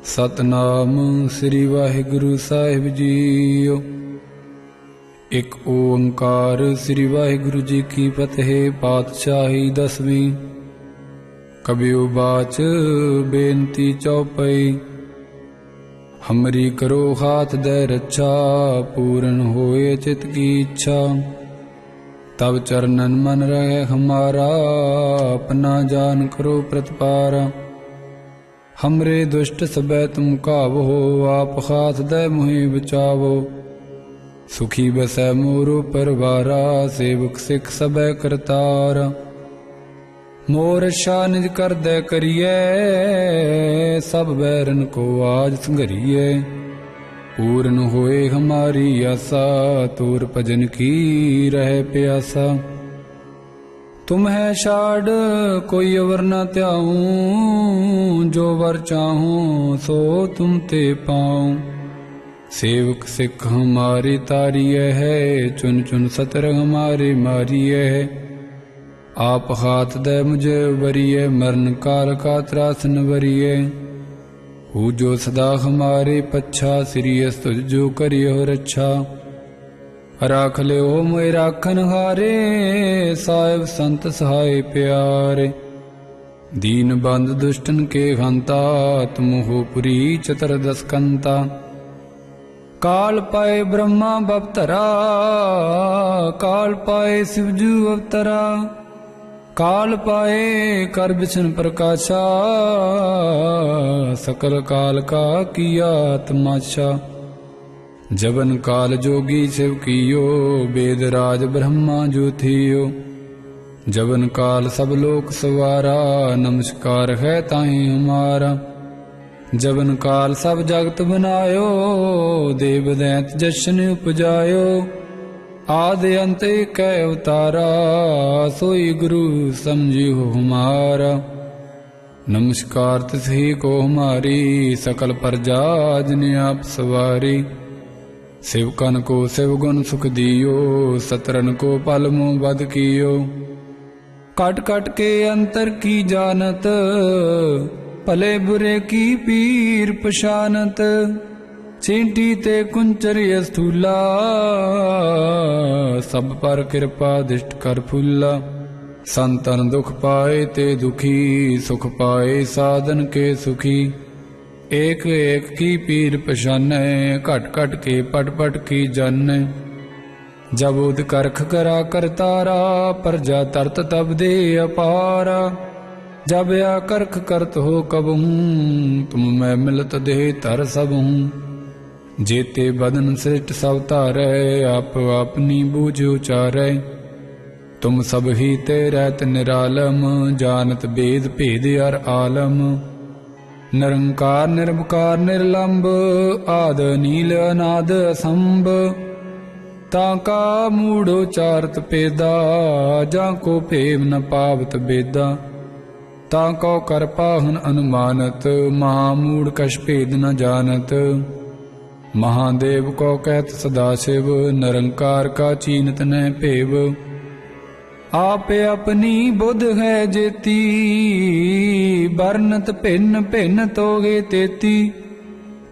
सतनाम श्री वाहिगुरु साहिब जीओ। एक ओंकार श्री वाहिगुरु जी की फतेह। पातशाही दसवीं। कबियो बाच बेनती चौपई। हमरी करो हाथ दे रक्षा, पूर्ण होए चित की इच्छा। तब चरणन मन रहे हमारा, अपना जान करो प्रतिपारा। हमरे दुष्ट सबे तुम कावो, आप हाथ दे मुहि बचावो। सुखी बसै मोरो परवारा, सेवक सिख सबे करतारा। मोर रक्षा निज कर दे करिए, सब बैरन को आज संघरिए। पूर्ण होए हमारी आशा, तोर भजन की रहे प्यासा। तुम है छाड़ कोई अवर न त्याऊं, जो वर चाहूं सो तुम ते पाऊं। सेवक सिख हमारी तारिय है, चुन चुन सतर हमारे मारिय है। आप हाथ दे मुझे वरिय, मरण काल का त्रासन वरिय। हूँ जो सदा हमारे पच्छा, सिरियस तुझ जो करियो रक्षा। राख ले ओ मोए राखन हारे, साहिब संत सहाय प्यारे। दीन बंद दुष्टन के हंता, तुम हो पुरी चतुर्दश कंता। काल पाए ब्रह्मा बपतरा, काल पाए शिवजू अवतरा। काल पाए कर बिछन प्रकाशा, सकल काल का किया तमाशा। जबन काल जोगी शिव कियो, वेद राज ब्रह्मा ज्योतियो। जबन काल सब लोक सवारा, नमस्कार है ताहि हमारा। जबन काल सब जगत बनायो, देव दैत जशन उपजायो। आदि अंत कै अवतारा, सोई गुरु समझियो हमारा। नमस्कार तिसही को हमारी, सकल प्रजा जिन आप सवारी। शिवकन को शिव गुण सुख दियो, सतरन को पल मुँह बद कियो। कट कट के अंतर की जानत, भले बुरे की पीर पशानत। चींटी ते कुंचर स्थूला, सब पर कृपा दिष्ट कर फूला। संतन दुख पाए ते दुखी, सुख पाए साधन के सुखी। एक एक की पीर पशानै, घट घट के पट पट की जानै। जब उद करख करा करतारा, प्रजा तरत तब दे अपारा। जब या करख करत हो कबहूँ, तुम मैं मिलत दे तर सबहूँ। जेते बदन सृष्ट सब तारै, आप अपनी बूझ उचारै। तुम सब ही ते रहत निरालम, जानत बेद भेद अर आलम। निरंकार निरवकार निर्लंब, आद नील अनाद असंभ। ताका मूढ़ो चारत पेदा, जाको भेव न पावत बेदा। ताको कर पाहन अनुमानत, महामूढ़ कछ भेद न जानत। महादेव को कहत सदाशिव, निरंकार का चीनत न भेव। आप अपनी बुध है जेती, बरनत भिन्न भिन्न तोगे तेती।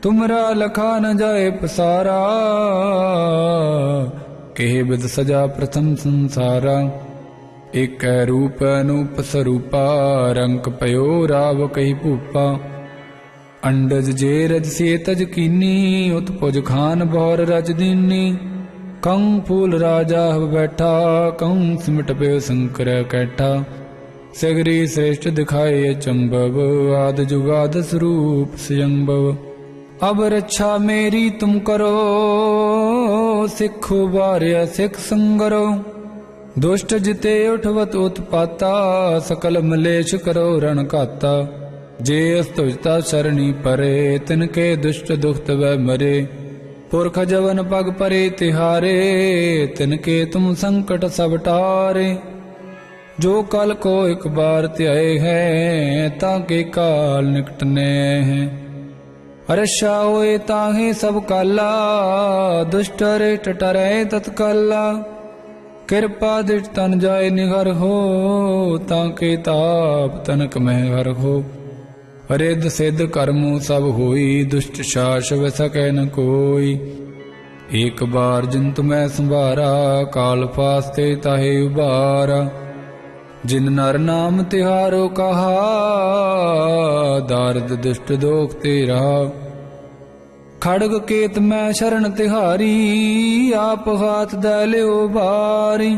तुमरा लखा न जाए पसारा, केह बिद सजा प्रथम संसारा। एक रूप अनूप स्वरूपा, रंक पयो राव कही भूपा। अंडज जे रज से तज कीनी, उत्पुज खान भौर रज दीनी। कं फूल राजा बैठा, कं सिमट पे शंकर कैठा। सगरी श्रेष्ठ दिखाए अचंभव, आद जुगाद स्वरूप स्वयंभव। अब रक्षा मेरी तुम करो, सिखो बार्य सिख संगरो। दुष्ट जिते उठवत उत्पाता, सकल मलेश करो रण घाता। जे अस्तुजता सरणी परे, तिनके दुष्ट दुखत वह मरे। पुरख जवन पग परे तिहारे, तिनके तुम संकट सब टारे। जो कल को एक बार त्याए हैं, ताके काल निकटने हैं। रक्षा होए ताहे सब काला, दुष्ट रे टटरे तत्काला। कृपा दृष्ट तन जाय निगर हो, ताके ताप तनक में हर हो। रिद्ध सिद्ध कर्मों सब होई, दुष्ट शास व सकै न कोई। एक बार जिन तुम्हें संभारा, काल फास्ते ताहे उबारा। जिन नर नाम तिहारो कहा, दारद दुष्ट दोख ते रहा। खड़ग केत मैं शरण तिहारी, आप हाथ दे लियो भारी।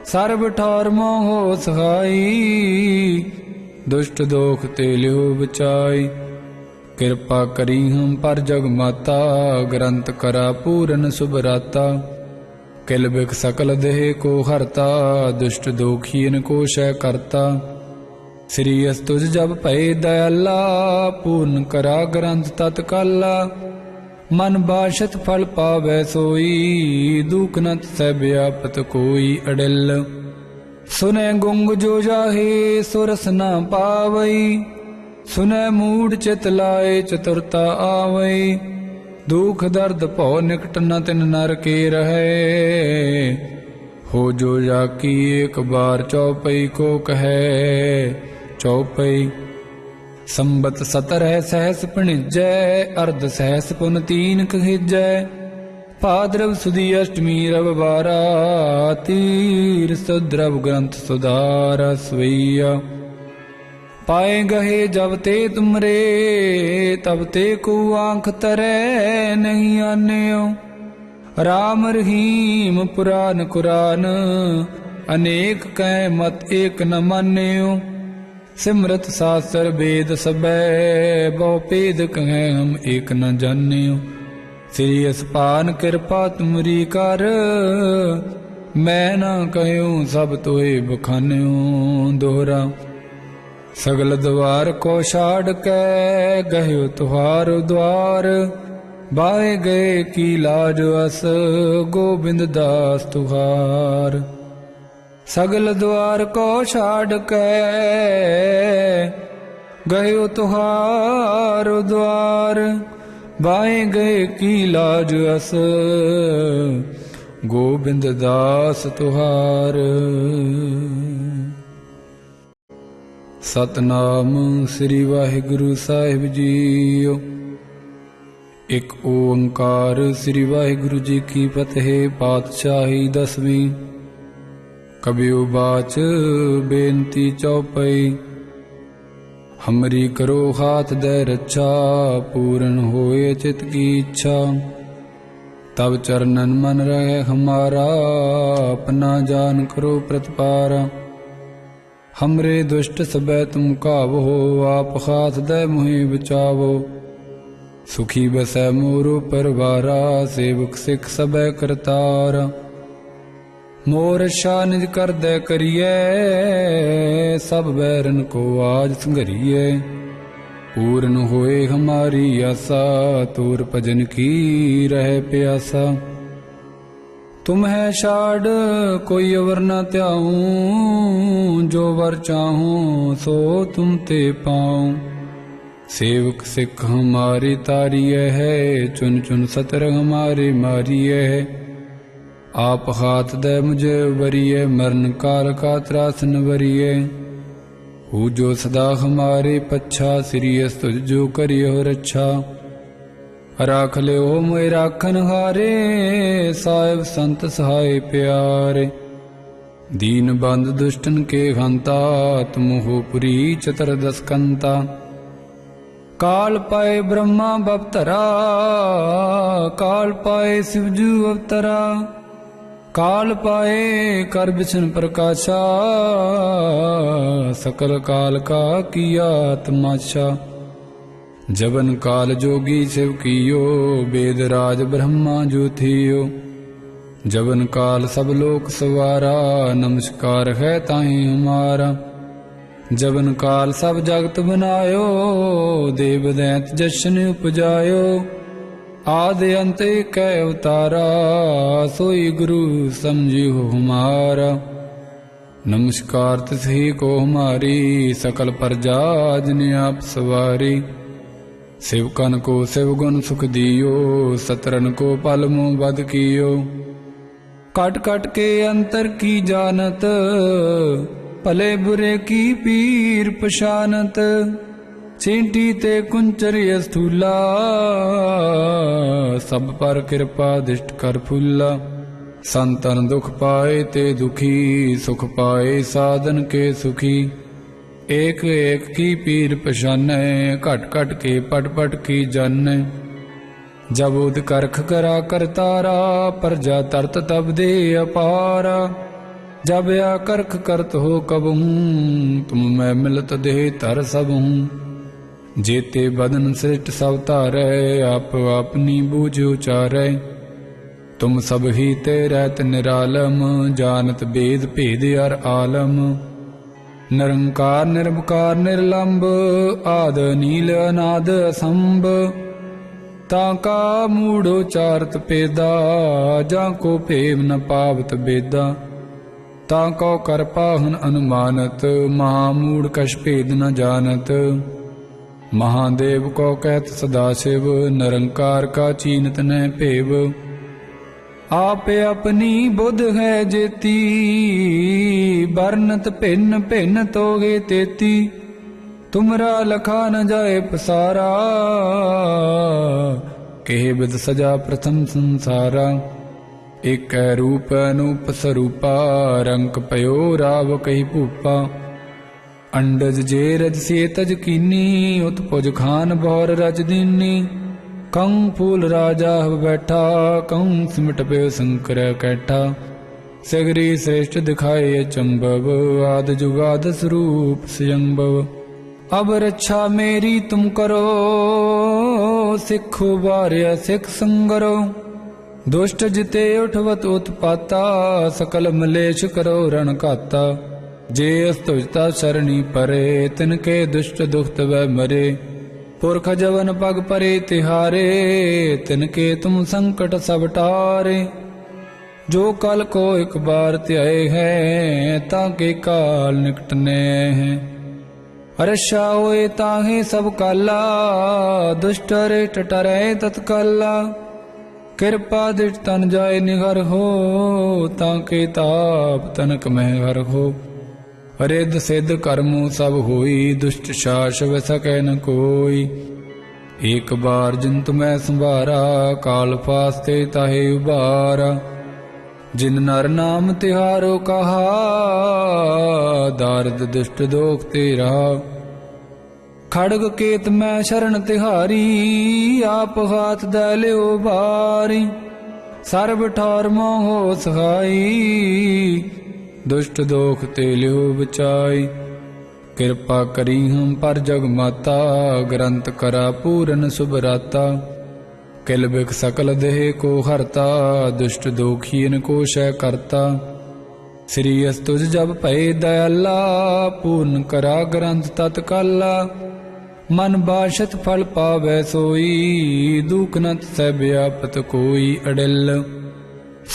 सर्ब ठौर मोहो सहाई, दुष्ट दोख ते लियो बचाई। कृपा करी हम पर जग माता, ग्रंथ करा पूरन सुभराता। किल बिक सकल देह को हरता, दुष्ट दोखीन को शय करता। श्री अस तुझ जब भय दयाला, पूर्ण करा ग्रंथ तत्काला। मन बाशत फल पावै सोई, दुख नत सै व्यापत कोई अडिल। सुनै गुंग जो जाहे, सुरस न पावई। सुनै मूढ़ चित लाए, चतुरता आवई। दुख दर्द भौ निकट न तिन नर के रहे। हो जो जाकी एक बार, चौपई को कहे चौपई। संबत 17 सहस पिणिजै, अर्ध सहस पुन 3 कहिजै। भाद्रव सुदी अष्टमी रविवारा, तीर सुद्रव ग्रंथ सुधारा सवैया। पाए गहे जब ते तुमरे, तब ते को आंख तरे नहीं आन्यो। राम रहीम पुराण कुरान, अनेक कै मत एक न मान्यो। सिमरत शास्त्र वेद सबै, बहु भेद कहें हम एक न जान्यो। श्री असपान कृपा तुमरी कर, मैं न कहूँ सब तोए बखान्यो। दोहरा सगल द्वार को छाड़ कै, गयो तुहार द्वार। बाए गए की लाज अस, गोबिंद दास तुहार। सगल द्वार को छाड़ कै, गयो तुहार द्वार। बाए गए की लाज अस, गोबिंद दास तुहार। सतनाम श्री वाहिगुरु साहिब जीओ। एक ओंकार श्री वाहिगुरु जी की फतेह। पातशाही 10वीं। कबियो बाच बेनती चौपई। हमरी करो हाथ दे रक्षा, पूर्ण होए चित की इच्छा। तब चरणन मन रहे हमारा, अपना जान करो प्रतिपारा। हमरे दुष्ट सबै तुम कावो, आप हाथ दे मुहि बचावो। सुखी बसै मोरो परवारा, सेवक सिख सबै करतारा। मोर रक्षा निज कर दे करिए, सब बैरन को आज संघरिए। पूर्ण होए हमारी आशा, तोर भजन की रहे प्यासा। तुम है छाड़ कोई अवर न त्याऊं, जो वर चाहूं सो तुम ते पाऊं। सेवक सिख हमारी तारिय है, चुन चुन सतर हमारे मारिय है। आप हाथ दे मुझे वरिय, मरण काल का त्रासन वरिय। हु जो सदा हमारे पच्छा, श्री अस तुझ जो करियो रक्षा। राख ले ओ मोए राखन हारे, साहिब संत सहाय प्यारे। दीन बंद दुष्टन के हंता, तुम हो पुरी चतुर्दश कंता। काल पाए ब्रह्मा बपतरा, काल पाए शिवजू अवतरा। काल पाए कर बिछन प्रकाशा, सकल काल का किया तमाशा। जबन काल जोगी शिव कियो, वेद राज ब्रह्मा जो थियो। जबन काल सब लोक सवारा, नमस्कार है ताहि हमारा। जबन काल सब जगत बनायो, देव दैत जशन उपजायो। आदि अंत कै अवतारा, सोई गुरु समझियो हमारा। नमस्कार तिसही को हमारी, सकल प्रजा जिन आप सवारी। शिवकन को शिवगुण सुख दियो, सतरन को पल मुँह बद कियो। कट कट के अंतर की जानत, भले बुरे की पीर पशानत। ਚੀਂਟੀ ਤੇ ਕੁੰਚਰੀ ਅਸਥੂਲਾ ਸਭ ਪਰ ਕਿਰਪਾ ਦਿਸ਼ਟ ਕਰ ਫੁੱਲਾ ਸੰਤਨ ਦੁਖ ਪਾਏ ਤੇ ਦੁਖੀ ਸੁਖ ਪਾਏ ਸਾਧਨ ਕੇ ਸੁਖੀ ਏਕ ਏਕ ਕੀ ਪੀਰ ਪਛਾਨੈ ਘਟ ਘਟ ਕੇ ਪਟ ਪਟ ਕੀ ਜਾਣੈ ਜਬ ਉਦ ਕਰਖ ਕਰਾ ਕਰਤਾਰਾ ਪਰਜਾ ਤਰਤ ਤਬ ਦੇ ਅਪਾਰਾ ਜਬ ਆ ਕਰਖ ਕਰਤ ਹੋ ਕਬਹੂੰ ਤੁਮ ਮੈਂ ਮਿਲਤ ਦੇਹ ਧਰ ਸਭਹੂੰ जेते बदन सृष्ट सब तारै आप अपनी बूझ उचारै तुम सब ही ते रहत निरालम जानत बेद भेद अर आलम निरंकार निरवकार निर्लंब आद नील अनाद असंभ ताका मूढ़ उचारत पेदा जाको भेव न पावत बेदा ताको कर पाहन अनुमानत महामूढ़ कछ भेद न जानत महादेव को कहत सदा शिव निरंकार का चीनत न भेव आप अपनी बुध है जेती बरनत भिन्न भिन्न तोगे तेती तुमरा लखा न जाए पसारा केह बिद सजा प्रथम संसारा एक रूप अनूप स्वरूपा रंक पयो राव कही भूपा अंडज जे रज से तज कीनी उत्पुज खान बौर रज दीनी कं फूल राजा बैठा कं सिमट पे शंकर कैठा सगरी श्रेष्ठ दिखाए चंबव आद जुगाद स्वरूप स्वयंभव अब रक्षा मेरी तुम करो सिखो बार्य सिख संगरो दुष्ट जिते उठवत उत्पाता सकल मलेश करो रण घाता जे अस्तुजता सरणी परे तिनके दुष्ट दुखत वह मरे पुरख जवन पग परे तिहारे तिनके तुम संकट सब टारे जो कल को एक बार त्याए है ताके काल निकटने हैं हर्षा होए ताहे सब काला दुष्ट रे टटरे तत्काला कृपा दिट तन जाए निगर हो ताके ताप तनक में हर हो रिद्ध सिद्ध कर्मु सब होई दुष्ट शास वै सकै न कोई एक बार जिंतु मैं संभारा काल फास्ते ताहे उबारा जिन नर नाम तिहारो कहा दारद दुष्ट दोख ते रहा खड़ग केत मैं शरण तिहारी आप हाथ दै लियो बारी सर्ब ठौर मोह सहाई दुष्ट दोख ते लियो बचाई कृपा करी हम पर जग माता ग्रंथ करा पूरन सुभराता किल बिक सकल देह को हरता दुष्ट दोखीन को शय करता श्री अस्तुज जब भय दयाला पूर्ण करा ग्रंथ तत्काला मन बाशत फल पावै सोई दुख नत सै व्यापत कोई अडिल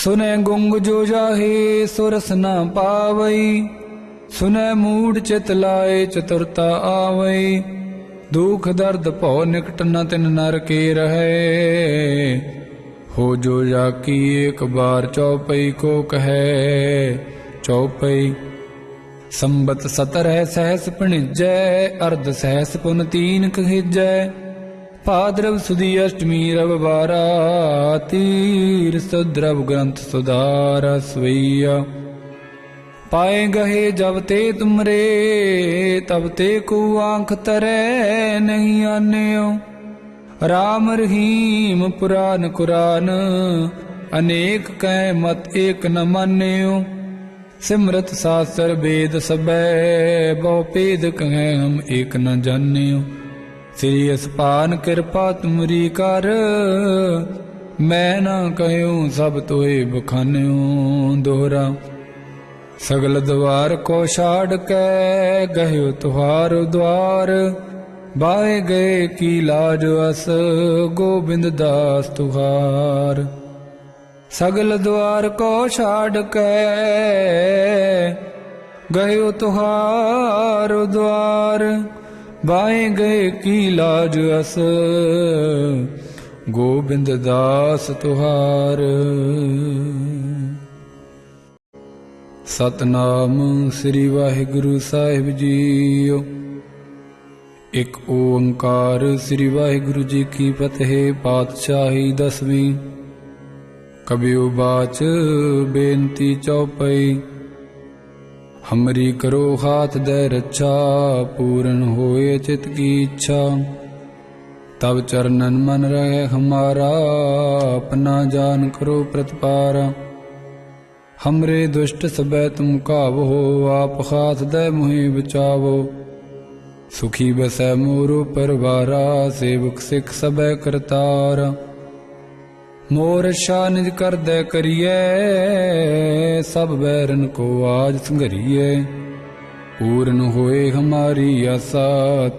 सुनै गुंग जो जाहे सुरस न पावई सुनै मूढ़ चित लाए चतुरता आवई दुख दर्द भौ निकट न तिन नर के रहे हो जो जाकी एक बार चौपई को कहे चौपई संबत 17 सहस पणिजै अर्ध सहस पुन 3 कहिजै भाद्रव सुदी अष्टमी रविवारा तीर सुद्रव ग्रंथ सुधारा स्वैया पाए गहे जब ते तुमरे तब ते को आंख तरे नहीं आन्यो राम रहीम पुराण कुरान अनेक कै मत एक न मान्यो सिमरत शास्त्र वेद सबै बहु भेद कहें हम एक न जान्यो श्री असपान कृपा तुमरी कर मैं न कहूँ सब तोए बखान्यो दोहरा सगल द्वार को छाड़ के गयो तुहार द्वार बाए गए की लाज अस गोबिंद दास तुहार सगल द्वार को छाड़ के गयो तुहार द्वार बाए गए की लाज अस गोबिंद दास तुहार सतनाम श्री वाहिगुरु साहिब जीओ ਇੱਕ ਓੰਕਾਰ ਸ੍ਰੀ ਵਾਹਿਗੁਰੂ ਜੀ ਕੀ ਫਤਿਹ। ਪਾਤਸ਼ਾਹੀ ਦਸਵੀਂ। ਕਬਿਉ ਬਾਚ ਬੇਨਤੀ ਚੌਪਈ। हमरी करो हाथ दे रक्षा, पूर्ण होए चित की इच्छा। तब चरणन मन रहे हमारा, अपना जान करो प्रतिपारा। हमरे दुष्ट सबै तुम कावो, आप हाथ दे मुहि बचावो। सुखी बसै मोरो परवारा, सेवक सिख सबै करतारा। मोर रक्षा निज कर दे करिए, सब बैरन को आज संघरिए। पूर्ण होए हमारी आशा,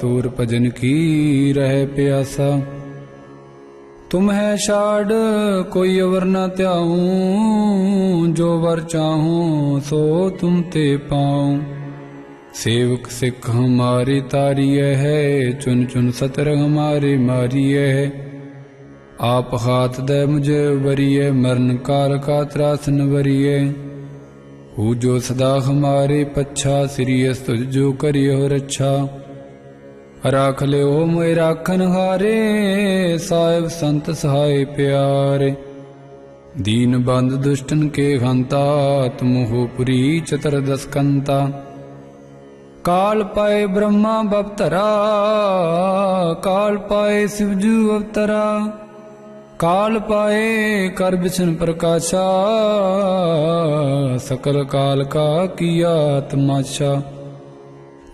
तोर भजन की रहे प्यासा। तुम है छाड़ कोई अवर न त्याऊं, जो वर चाहूं सो तुम ते पाऊं। सेवक सिख हमारी तारिय है, चुन चुन सतर हमारे मारिय है। आप हाथ दे मुझे वरिये, मरण काल का त्रासन वरिये। हु जो सदा हमारे पच्छा, सिरियस तुझ जो करियो रक्षा। राख ले ओ मोए राखन हारे, साहिब संत सहाय प्यारे। दीन बंद दुष्टन के हंता, तुम हो पुरी चतुर्दश कंता। काल पाए ब्रह्मा बपतरा, काल पाए शिवजू अवतरा। काल पाए कर बिशन प्रकाशा, सकल काल का किया तमाशा।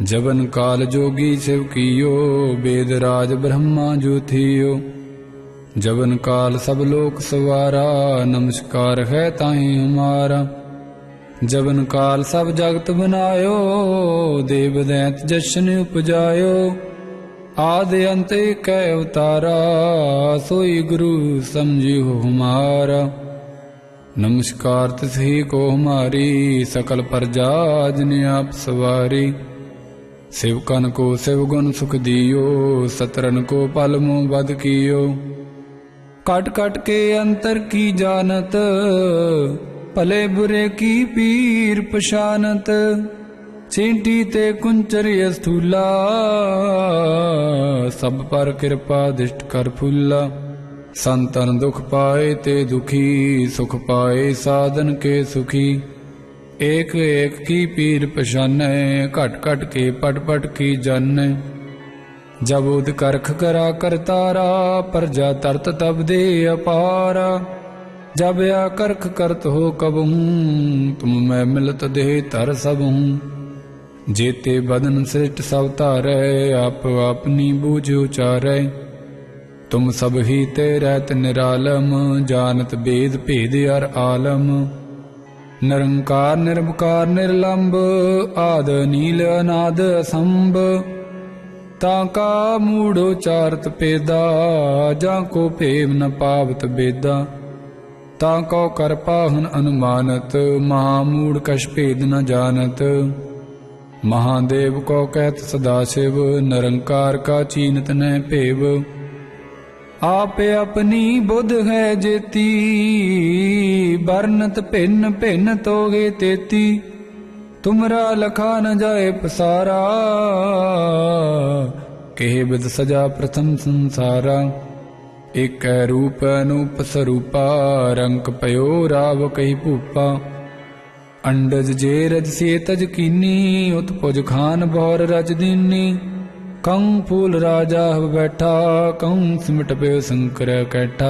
जबन काल जोगी शिव कियो, वेद राज ब्रह्मा जो थियो। जबन काल सब लोक सवारा, नमस्कार है ताहि हमारा। जबन काल सब जगत बनायो, देव दैत जशन उपजायो। आदि अंत कै अवतारा, सोई गुरु समझियो हमारा। नमस्कार तिसही को हमारी, सकल प्रजा जिन आप सवारी। शिवकन को शिव गुण सुख दियो, सतरन को पल मुँह बद कियो। कट कट के अंतर की जानत, भले बुरे की पीर पशानत। चींटी ते कुंचर स्थूला, सब पर कृपा दृष्ट कर फूला। संतन दुख पाए ते दुखी, सुख पाए साधन के सुखी। एक एक की पीर पशानै, घट घट के पट पट की जानै। जब उद करख करा करतारा, प्रजा तरत तब दे अपारा। जब या करख करत हो कबहूँ, तुम मैं मिलत दे तर सबहूँ। जेते बदन सृष्ट सब तारै, आप अपनी बूझ उचारै। तुम सब ही ते रहत निरालम, जानत बेद भेद अर आलम। निरंकार निरवकार निर्लंब, आद नील अनाद असंभ। ताका मूढ़ उचारत पेदा, जाको फेम न पावत बेदा। ताको कर पाहन अनुमानत, महामूढ़ कछ भेद न जानत। महादेव को कहत सदाशिव, निरंकार का चीनत न भेव। आप अपनी बुध है जेती, बरनत भिन्न भिन्न तोगे तेती। तुमरा लखा न जाए पसारा, कहे बिद सजा प्रथम संसारा। एक रूप अनूप स्वरूपा, रंक पयो राव कही भूपा। अंडज जे रज से तज कीनी, उत्पुज खान भौर रज दीनी। कं फूल राजा बैठा, कं सिमट पे शंकर कैठा।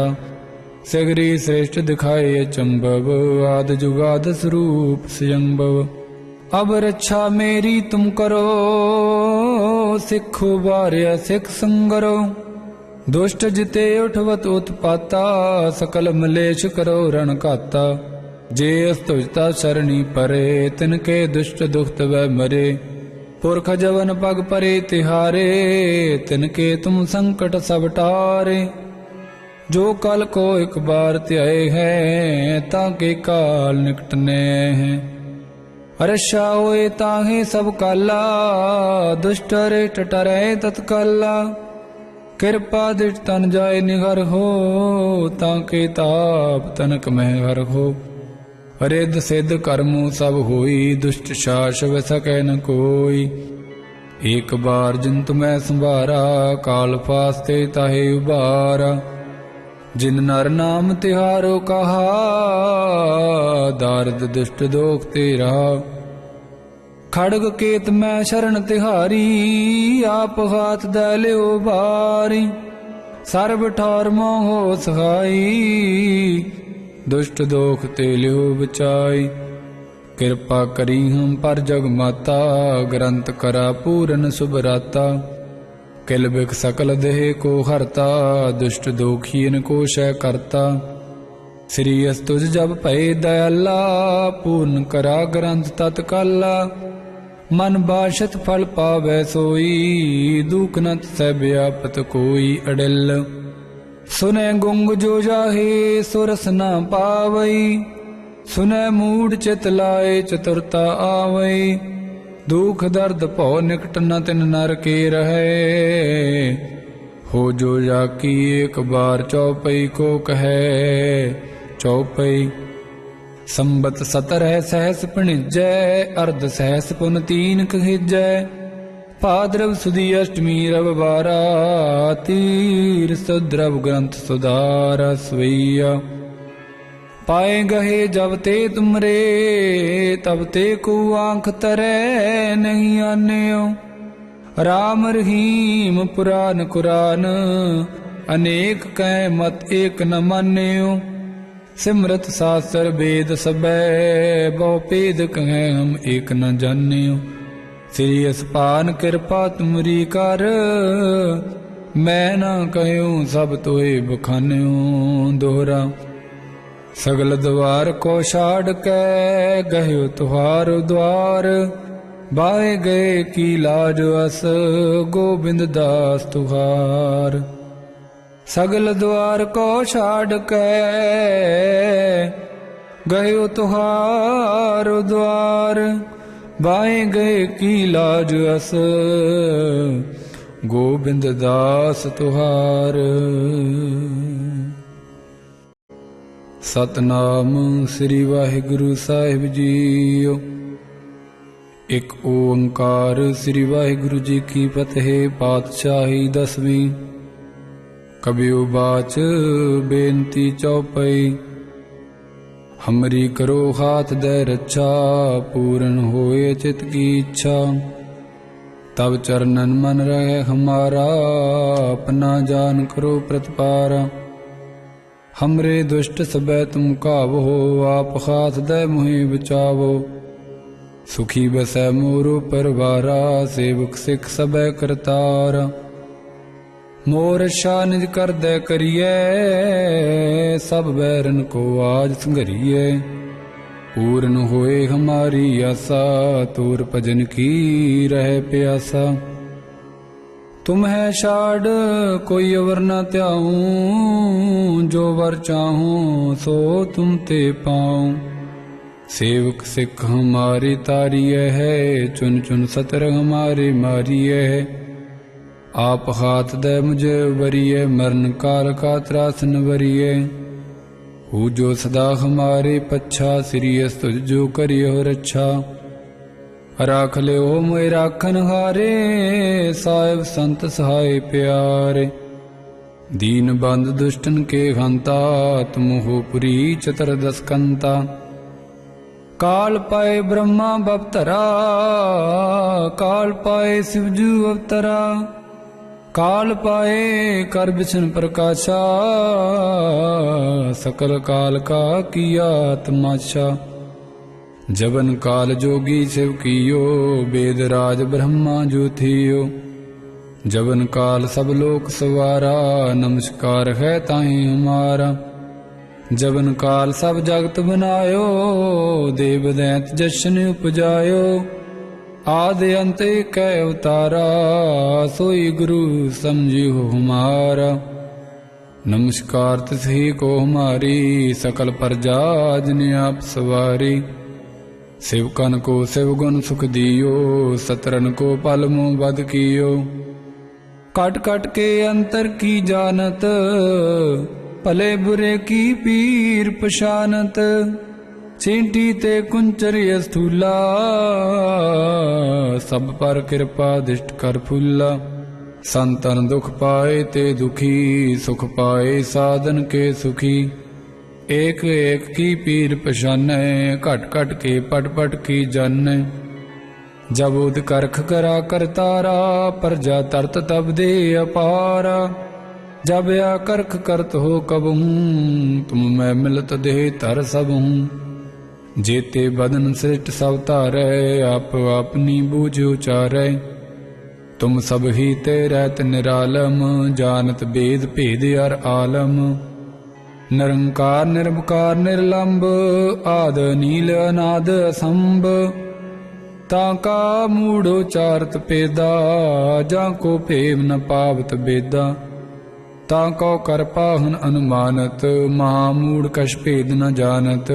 सगरी श्रेष्ठ दिखाए अचंभव, आद जुगाद स्वरूप स्वयंभव। अब रक्षा मेरी तुम करो, सिखो बार्या सिख संगरो। दुष्ट जिते उठवत उत्पाता, सकल मलेश करो रण घाता। जे अस्तुजता सरणी परे, तिनके दुष्ट दुखत वै मरे। पुरख जवन पग परे तिहारे, तिनके तुम संकट सब टारे। जो कल को एक बार त्याए हैं, ताके काल निकटने हैं। रक्षा होए ताहे सब काला, दुष्ट रेट टरे तत्काला। कृपा दृष्ट तन जाय निगर हो, ताके ताप तनक मह हर हो। रिद्ध सिद्ध कर्मों सब होई, दुष्ट शास व सकै न कोई। एक बार जिन तुम्हें संभारा, काल फास्ते ताहे उबारा। जिन नर नाम तिहारो कहा, दारद दुष्ट दोख ते रहा। खड़ग केत मैं शरण तिहारी, आप हाथ दे लियो बारी। सर्ब ठौर मोहो सहाई, दुष्ट दोख ते लियो बचाई। कृपा करी हम पर जग माता, ग्रंथ करा पूरन सुभराता। किल बिख सकल देह को हरता, दुष्ट दोखीन को शय करता। श्री अस्तुज जब भय दयाला, पूर्ण करा ग्रंथ तत्काला। मन बाशत फल पावै सोई, दुख नत सह व्यापत कोई अडिल। सुनै गुंग जो जाहे, सुरस न पावई। सुनै मूढ़ चित लाए, चतुरता आवई। दुख दर्द भौ निकट न तिन नर के रहे। हो जो जाकी एक बार, चौपई को कहे चौपई। संबत 17 सहस पणिजै, अर्ध सहस पुन 3 कहिजै। भाद्रव सुदी अष्टमी रविवारा, तीर सुद्रव ग्रंथ सुधारा सवैया। पाए गहे जब ते तुमरे, तब ते को आंख तरे नहीं आन्यो। राम रहीम पुराण कुरान, अनेक कै मत एक न मान्यो। सिमरत शास्त्र वेद सबै, बहु पेद कहें हम एक न जान्यो। श्री असपान कृपा तुमरी कर, मैं न कहूँ सब तोए बखान्यो। दोहरा सगल द्वार को छाड़ कै, गयो तुहार द्वार। बाए गए की लाज अस, गोबिंद दास तुहार। सगल द्वार को छाड़ कै, गयो तुहार द्वार। बाए गए की लाज अस, गोबिंद दास तुहार। सतनाम श्री वाहिगुरु साहिब जीओ। एक ओंकार श्री वाहिगुरु जी की फतेह। पातशाही 10वीं। कबियो बाच बेनती चौपई। हमरी करो हाथ दे रक्षा, पूर्ण होए चित की इच्छा। तब चरणन मन रहे हमारा, अपना जान करो प्रतिपारा। हमरे दुष्ट सबै तुम कावो, आप हाथ दे मुहि बचावो। सुखी बसै मोरो परवारा, सेवक सिख सबै करतारा। मोर रक्षा निज कर दे करिए, सब बैरन को आज संघरिए। पूर्ण होए हमारी आशा, तोर भजन की रहे प्यासा। तुम है छाड़ कोई अवर न त्याऊं, जो वर चाहूं सो तुम ते पाऊं। सेवक सिख हमारी तारिय है, चुन चुन सतर हमारे मारिय है। आप हाथ दे मुझे वरिय, मरण काल का त्रास न वरिय। हूँ जो सदा हमारे पच्छा, श्री अस्तुज जो करियो रक्षा। राख ले ओ मोए राखन हारे, साहिब संत सहाय प्यारे। दीन बंद दुष्टन के हंता, तुम हो पुरी चतुर्दश कंता। काल पाए ब्रह्मा बपतरा, काल पाए शिवजू अवतरा। काल पाए कर बिशन प्रकाशा, सकल काल का किया तमाशा। जबन काल जोगी शिव कियो, वेद राज ब्रह्मा जो थियो। जबन काल सब लोक सवारा, नमस्कार है ताहि हमारा। जबन काल सब जगत बनायो, देव दैत जशन उपजायो। आदि अंत कै अवतारा, सोई गुरु समझियो हमारा। नमस्कार तिसही को हमारी, सकल प्रजा जिन आप सवारी। शिवकन को शिव गुण सुख दियो, सतरन को पल मुँह बद कियो। कट कट के अंतर की जानत, भले बुरे की पीर पशानत। ਚੀਂਟੀ ਤੇ ਕੁੰਚਰ ਅਸਥੂਲਾ, ਸਭ ਪਰ ਕਿਰਪਾ ਦਿਸ਼ਟ ਕਰ ਫੁੱਲਾ। ਸੰਤਨ ਦੁਖ ਪਾਏ ਤੇ ਦੁਖੀ, ਸੁਖ ਪਾਏ ਸਾਧਨ ਕੇ ਸੁਖੀ। ਏਕ ਏਕ ਕੀ ਪੀਰ ਪਛਾਨੈ, ਘਟ ਘਟ ਕੇ ਪਟ ਪਟ ਕੀ ਜਾਣੈ। ਜਬ ਉਦ ਕਰਖ ਕਰਾ ਕਰਤਾਰਾ, ਪਰਜਾ ਤਰਤ ਤਬ ਦੇ ਅਪਾਰਾ। जब या करख करत हो कबहूँ, तुम मैं मिलत देह तर सबहूँ। जेते बदन सृष्ट सब तारै, आप अपनी बूझ उचारै। तुम सब ही ते रहत निरालम, जानत बेद भेद अर आलम। निरंकार निरवकार निर्लंब, आद नील अनाद असंभ। ताका मूढ़ उचारत पेदा, जाको भेव न पावत बेदा। ताको कर पाहन अनुमानत, महामूढ़ कछ भेद न जानत।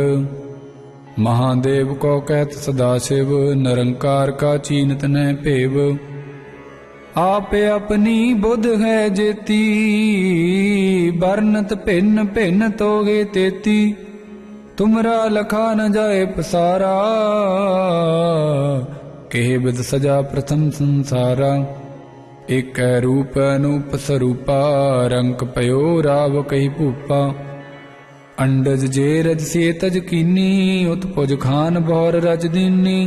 महादेव को कहत सदाशिव, निरंकार का चीनत न भेव। आप अपनी बुध है जेती, बरनत भिन्न भिन्न तोगे तेती। तुमरा लखा न जाए पसारा, केह बिद सजा प्रथम संसारा। एक रूप अनूप स्वरूपा, रंक पयो राव कही भूपा। अंडज जे रज से तज कीनी, उत्पुज खान बौर रज दीनी।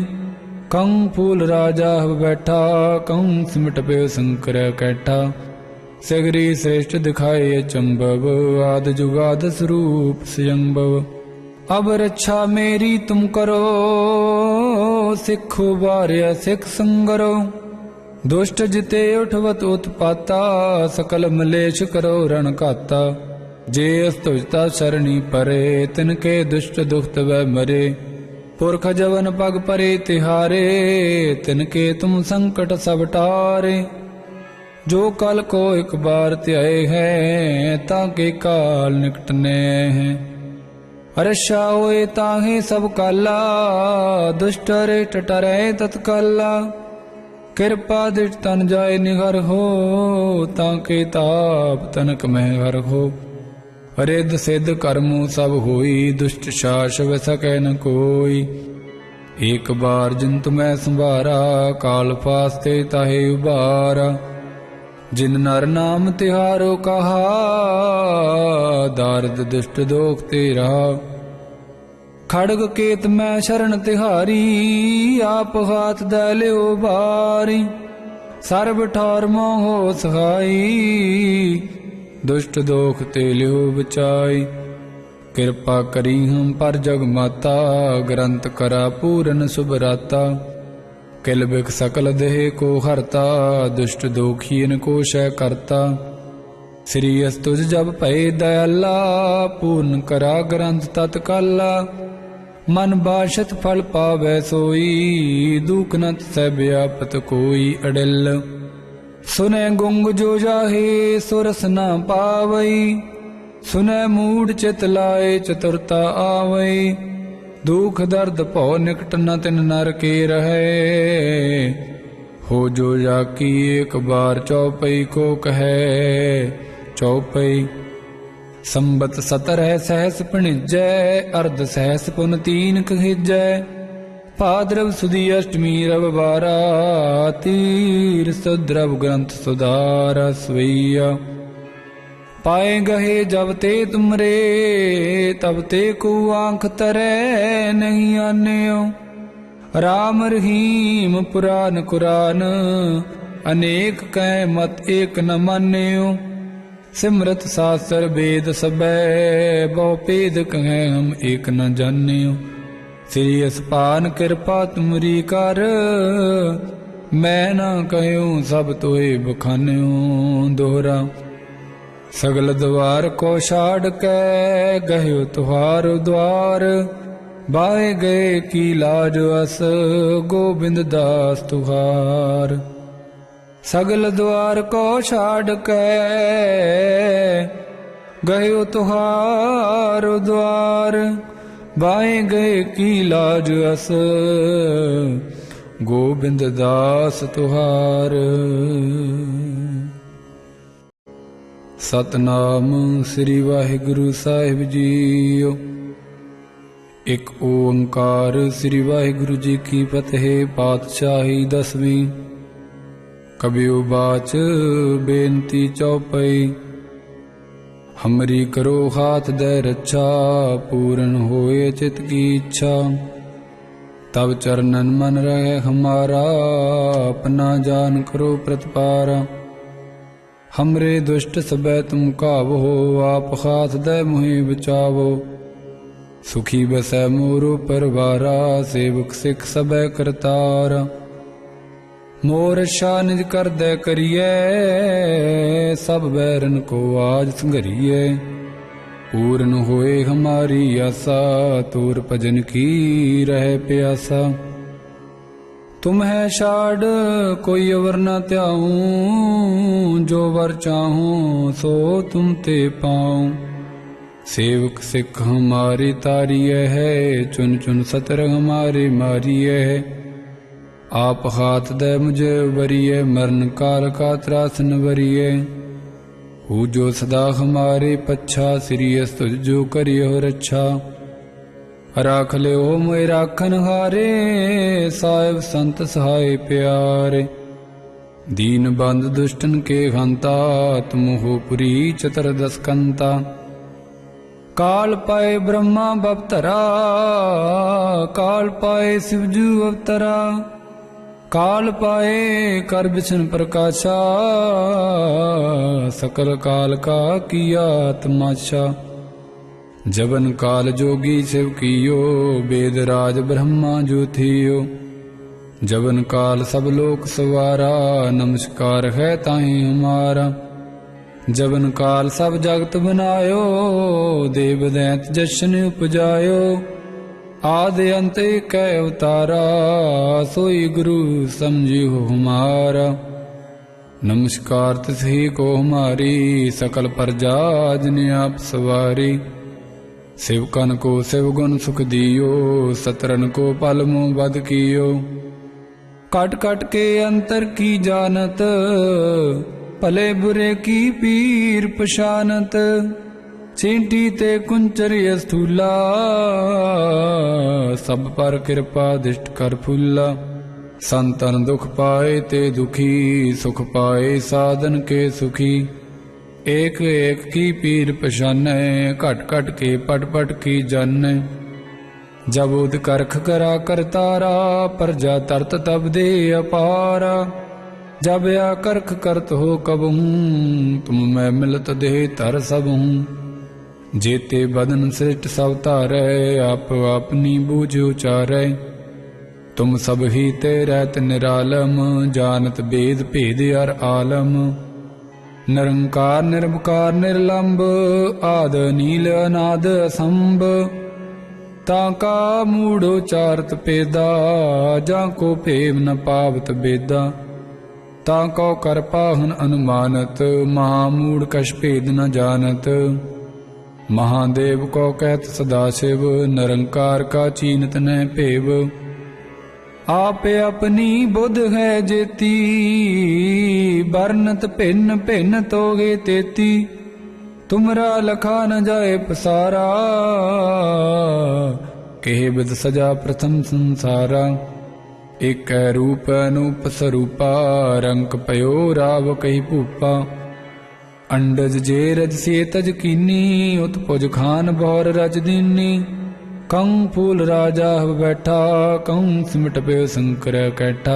कं फूल राजा बैठा, कं सिमट पे शंकर कैठा। सगरी श्रेष्ठ दिखाए अचंभव, आद जुगाद स्वरूप स्वयंभव। अब रक्षा मेरी तुम करो, सिखो बार्या सिख संगरो। दुष्ट जिते उठवत उत्पाता, सकल मलेश करो रण घाता। जे अस्तुजता शरणी परे, तिनके दुष्ट दुखत वै मरे। पुरख जवन पग परे तिहारे, तिनके तुम संकट सब टारे। जो कल को एक बार त्याए हैं, ताके काल निकटने हैं। अरशा होए ताहे सब काला, दुष्ट रेट टरे तत्काला। किरपा दिट तन जाय निगर हो, ताके ताप तनक में हर हो। रिद सिद्ध कर्मो सब होई, दुष्ट शास व सकै न कोई। एक बार जिन मैं संभारा, काल फास्ते ताहे उबारा। जिन नर नाम तिहारो कहा, दारद दुष्ट दोख ते रहा। खड़ग केत मैं शरण तिहारी, आप हाथ दै लियो बारी। सर्ब ठौर मोहो सहाई, दुष्ट दोख ते लियो बचाई। कृपा करी हम पर जग माता, ग्रंथ करा पूरन सुभराता। किल बिख सकल देह को हरता, दुष्ट दोखियन को शय करता। श्री अस्तुज जब भय दयाला, पूर्ण करा ग्रंथ तत्काला। मन बाशत फल पावै सोई, दुख न सै व्यापत कोई अडिल। सुनै गुंग जो जाहे, सुरस न पावई। सुनै मूढ़ चित लाए, चतुरता आवई। दुख दर्द भौ निकट न तिन नर के रहे। हो जो जाकी एक बार चौपई को कहे चौपई। संबत सतरह सहस पणिजै, अर्ध सहस पुन तीन कहिजै। भाद्रव सुदी अष्टमी रविवारा, तीर सुद्रव ग्रंथ सुधारा सवैया। पाए गहे जब ते तुमरे, तब ते को आंख तरै नहीं आन्यो। राम रहीम पुराण कुरान, अनेक कै मत एक न मान्यो। सिमरत शास्त्र वेद सबै, बहु भेद कहें हम एक न जान्यो। श्री असपान कृपा तुमरी कर, मैं न कहूँ सब तोए बखान्यो। दोहरा सगल द्वार को छाड़ कै, गयो तुहार द्वार। बाहे गए की लाज अस, गोबिंद दास तुहार। सगल द्वार को छाड़ कै, गयो तुहार द्वार। बाएं गए की लाज अस, गोबिंद दास तुहार। सतनाम श्री वाहिगुरु साहिब जीओ। ਇੱਕ ਓੰਕਾਰ ਸ੍ਰੀ ਵਾਹਿਗੁਰੂ ਜੀ ਕੀ ਫਤਿਹ। ਪਾਤਸ਼ਾਹੀ ਦਸਵੀਂ। ਕਬਿਉ ਬਾਚ ਬੇਨਤੀ ਚੌਪਈ। हमरी करो हाथ दे रक्षा, पूर्ण होए चित की इच्छा। तब चरणन मन रहे हमारा, अपना जान करो प्रतिपारा। हमरे दुष्ट सबै तुम कावो, आप हाथ दे मुहि बचावो। सुखी बसै मोरो परवारा, सेवक सिख सबै करतारा। मोर रक्षा निज कर दे करिए, सब बैरन को आज संघरिए। पूर्ण होए हमारी आशा, तोर भजन की रहे प्यासा। तुम है छाड़ कोई अवर न त्याऊं, जो वर चाहूं सो तुम ते पाऊं। सेवक सिख हमारी तारिय है, चुन चुन सतर हमारे मारिय है। आप हाथ दे मुझे उबरिए, मरण काल का त्रासन वरिए। हु जो सदा हमारे पच्छा, सिरियस तुझ जो करियो रक्षा। राख ले हो मोए राखन हारे, साहिब संत सहाय प्यारे। दीन बंद दुष्टन के हंता, तुम हो पुरी चतुर्दश कंता। काल पाए ब्रह्मा बपतरा, काल पाए शिवजू अवतरा। काल पाए कर बिछन प्रकाशा, सकल काल का किया तमाशा। जबन काल जोगी शिव कियो, वेद राज ब्रह्मा जो थियो। जबन काल सब लोक सवारा, नमस्कार है ताहि हमारा। जबन काल सब जगत बनायो, देव दैत जशन उपजायो। आदि अंत कै अवतारा, सोई गुरु समझियो हमारा। नमस्कार तिसही को हमारी, सकल प्रजा जिने आप सवारी। शिवकन को शिव गुण सुख दियो, सतरन को पल मुँह बद कियो। कट कट के अंतर की जानत, भले बुरे की पीर पशानत। चींटी ते कुंचर स्थूला, सब पर कृपा दिष्ट कर फूला। संतन दुख पाए ते दुखी, सुख पाए साधन के सुखी। एक एक की पीर पशानै, घट घट के पट पट की जानै। जब उद करख करा करतारा, प्रजा तरत तब दे अपारा। जब या करख करत हो कबहूँ, तुम मैं मिलत दे तर सबहूँ। जेते बदन सृष्ट सब तारै, आप अपनी बूझ उचारै। तुम सब ही ते रहत निरालम, जानत बेद भेद अर आलम। निरंकार निर्विकार निर्लंब, आद नील अनाद असंभ। ताका मूढ़ उचारत पेदा, जाको भेव न पावत बेदा। ताको कर पाहन अनुमानत, महामूढ़ कछ भेद न जानत। महादेव को कहत सदाशिव, निरंकार का चीनत न भेव। आप अपनी बुध है जेती, बरनत भिन्न भिन्न तोगे तेती। तुमरा लखा न जाए पसारा, केह बिद सजा प्रथम संसारा। एक रूप अनूप स्वरूपा, रंक पयो राव कही भूपा। अंडज जे रज से तज कीनी, उत्पुज खान बौर रज दीनी। कंग फूल राजा बैठा, कंग सिमट पे शंकर कैठा।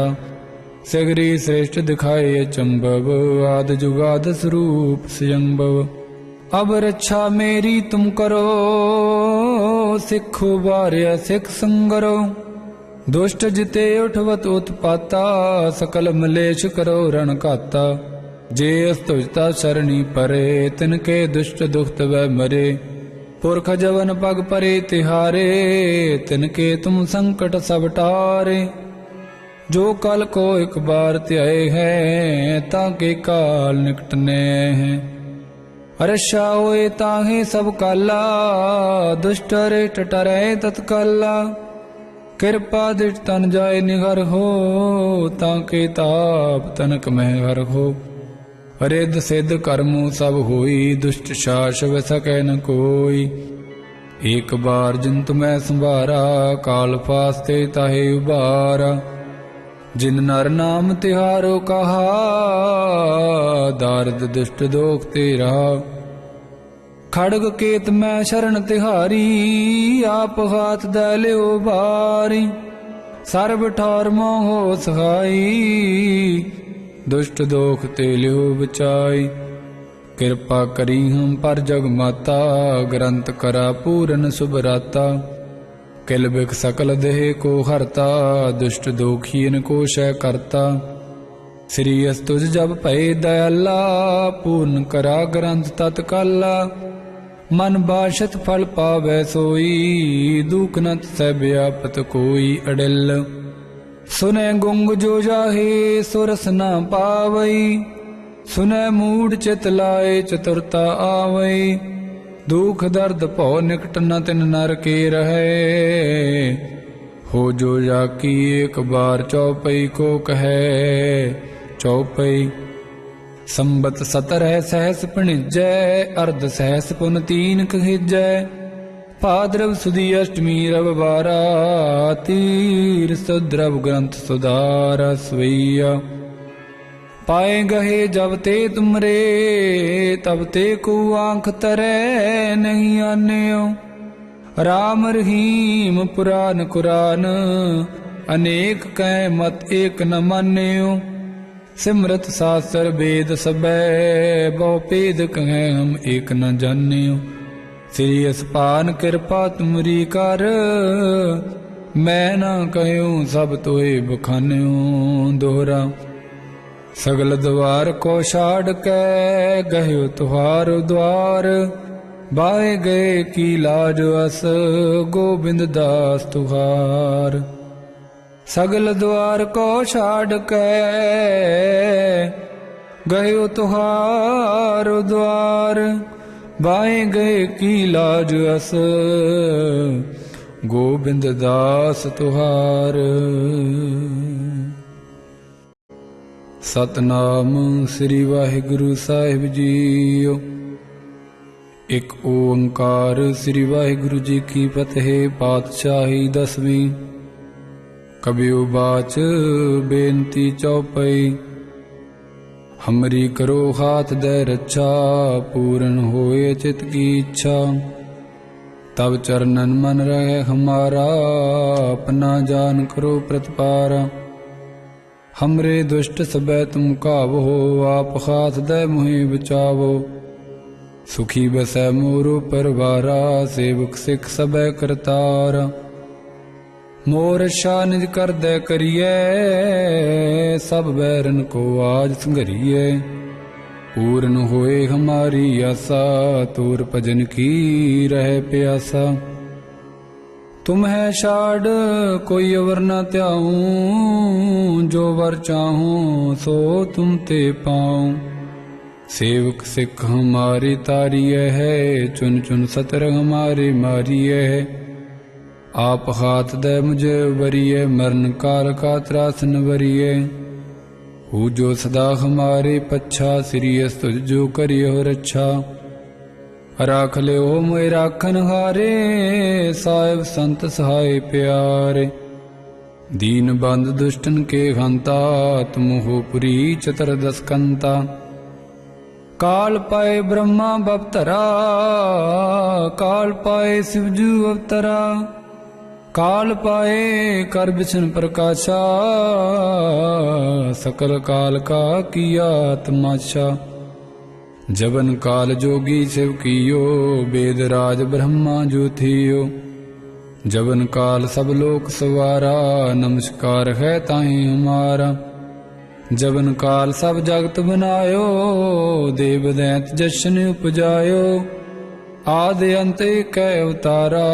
सगरी श्रेष्ठ दिखाए अचंभव, आद जुगाद स्वरूप स्वयंभव। अब रक्षा मेरी तुम करो, सिखो बार्या सिख संगरो। दुष्ट जिते उठवत उत्पाता, सकल मलेश करो रण घाता। जे अस्तुजता सरणी परे, तिनके दुष्ट दुखत वै मरे। पुरख जवन पग परे तिहारे, तिनके तुम संकट सब टारे। जो कल को एक बार त्याए हैं, ताके काल निकटने हैं। रक्षा होए ताहे सब काला, दुष्ट रेट टरे तत्काला। कृपा दिट तन जाए निगर हो, ताके ताप तनक मह हर हो। रिद्ध सिद्ध कर्मों सब होई, दुष्ट शास व सकै न कोई। एक बार जिन तुम्हें संभारा, काल फास्ते ताहे उबारा। जिन नर नाम तिहारो कहा, दारद दुष्ट दोख ते रहा। खड़ग केत मैं शरण तिहारी, आप हाथ दे लियो बारी। सर्ब ठौर मोहो सहाई, दुष्ट दोख ते लियो बचाई। किरपा करी हम पर जग माता, ग्रंथ करा पूरन सुभराता। किल बिख सकल देह को हरता, दुष्ट दोखीन को शय करता। श्री अस तुझ जब भय दयाला, पूर्ण करा ग्रंथ तत्काला। मन बाशत फल पावै सोई, दुख न सै व्यापत कोई अडिल। सुनै गुंग जो जाहे, सुरस न पावई। सुनै मूढ़ चित लाए, चतुरता आवई। दुख दर्द भौ निकट न तिन नर के रहे। हो जो जाकी एक बार चौपई को कहे चौपई। संबत 17 सहस पणिजै, अर्ध सहस पुन 3 कहिजै। भाद्रव सुदी अष्टमी रविवारा, तीर सुद्रव ग्रंथ सुधारा सवैया। पाए गहे जब ते तुमरे, तब ते को आंख तरे नहीं आन्यो। राम रहीम पुराण कुरान, अनेक कै मत एक न मान्यो। सिमरत शास्त्र वेद सबै, बहु पेद कहें हम एक न जान्यो। श्री असपान कृपा तुमरी कर, मैं न कहूँ सब तोए बखान्यो। दोहरा। सगल द्वार को छाड़ के, गयो तुहार द्वार। बाए गए की लाज अस, गोबिंद दास तुहार। सगल द्वार को छाड़ के, गयो तुहार द्वार। बाए गए की लाज अस, गोबिंद दास तुहार। सतनाम श्री वाहिगुरु साहिब जीओ। एक ओंकार श्री वाहिगुरु जी की फतेह। पातशाही 10वीं। कबियो बाच बेनती चौपई। हमरी करो हाथ दे रक्षा, पूर्ण होए चित की इच्छा। तब चरणन मन रहे हमारा, अपना जान करो प्रतिपारा। हमरे दुष्ट सबै तुम कावो, आप हाथ दे मुहि बचावो। सुखी बसै मोरो परवारा, सेवक सिख सबै करतारा। मोर रक्षा निज कर दे करिए, सब बैरन को आज संघरिए। पूर्ण होए हमारी आशा, तोर भजन की रहे प्यासा। तुम है छाड़ कोई अवर न त्याऊं, जो वर चाहूं सो तुम ते पाऊं। सेवक सिख हमारी तारिय है, चुन चुन सतर हमारे मारिय है। आप हाथ दे मुझे उबरिए, मरण काल का त्रासन वरिए। हूँ जो सदा हमारे पच्छा, श्री अस तुझ जो करियो रक्षा। राख ले ओ मोए राखन हारे, साहिब संत सहाय प्यारे। दीन बंद दुष्टन के हंता, तुम हो पुरी चतुर्दश कंता। काल पाए ब्रह्मा बपतरा, काल पाए शिवजू अवतरा। काल पाए कर बिछन प्रकाशा, सकल काल का किया तमाशा। जबन काल जोगी शिव कियो, वेद राज ब्रह्मा जो थियो। जबन काल सब लोक सवारा, नमस्कार है ताहि हमारा। जबन काल सब जगत बनायो, देव दैत जशन उपजायो। आदि अंत कै अवतारा,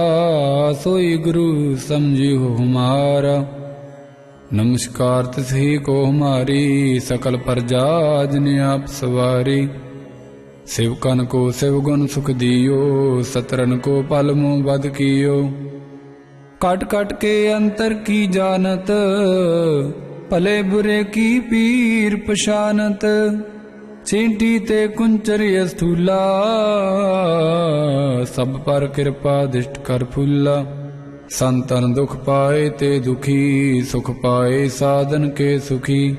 सोई गुरु समझियो हमारा। नमस्कार तिसही को हमारी, सकल प्रजा जिन आप सवारी। शिवकन को शिव गुण सुख दियो, सतरन को पल मुँह बद कियो। कट कट के अंतर की जानत, भले बुरे की पीर पशानत। चींटी ते कुंचर स्थूला, ਸਭ ਪਰ ਕਿਰਪਾ ਦਿਸ਼ਟ ਕਰ ਫੁੱਲਾ। ਸੰਤਨ ਦੁਖ ਪਾਏ ਤੇ ਦੁਖੀ, ਸੁਖ ਪਾਏ ਸਾਧਨ ਕੇ ਸੁਖੀ।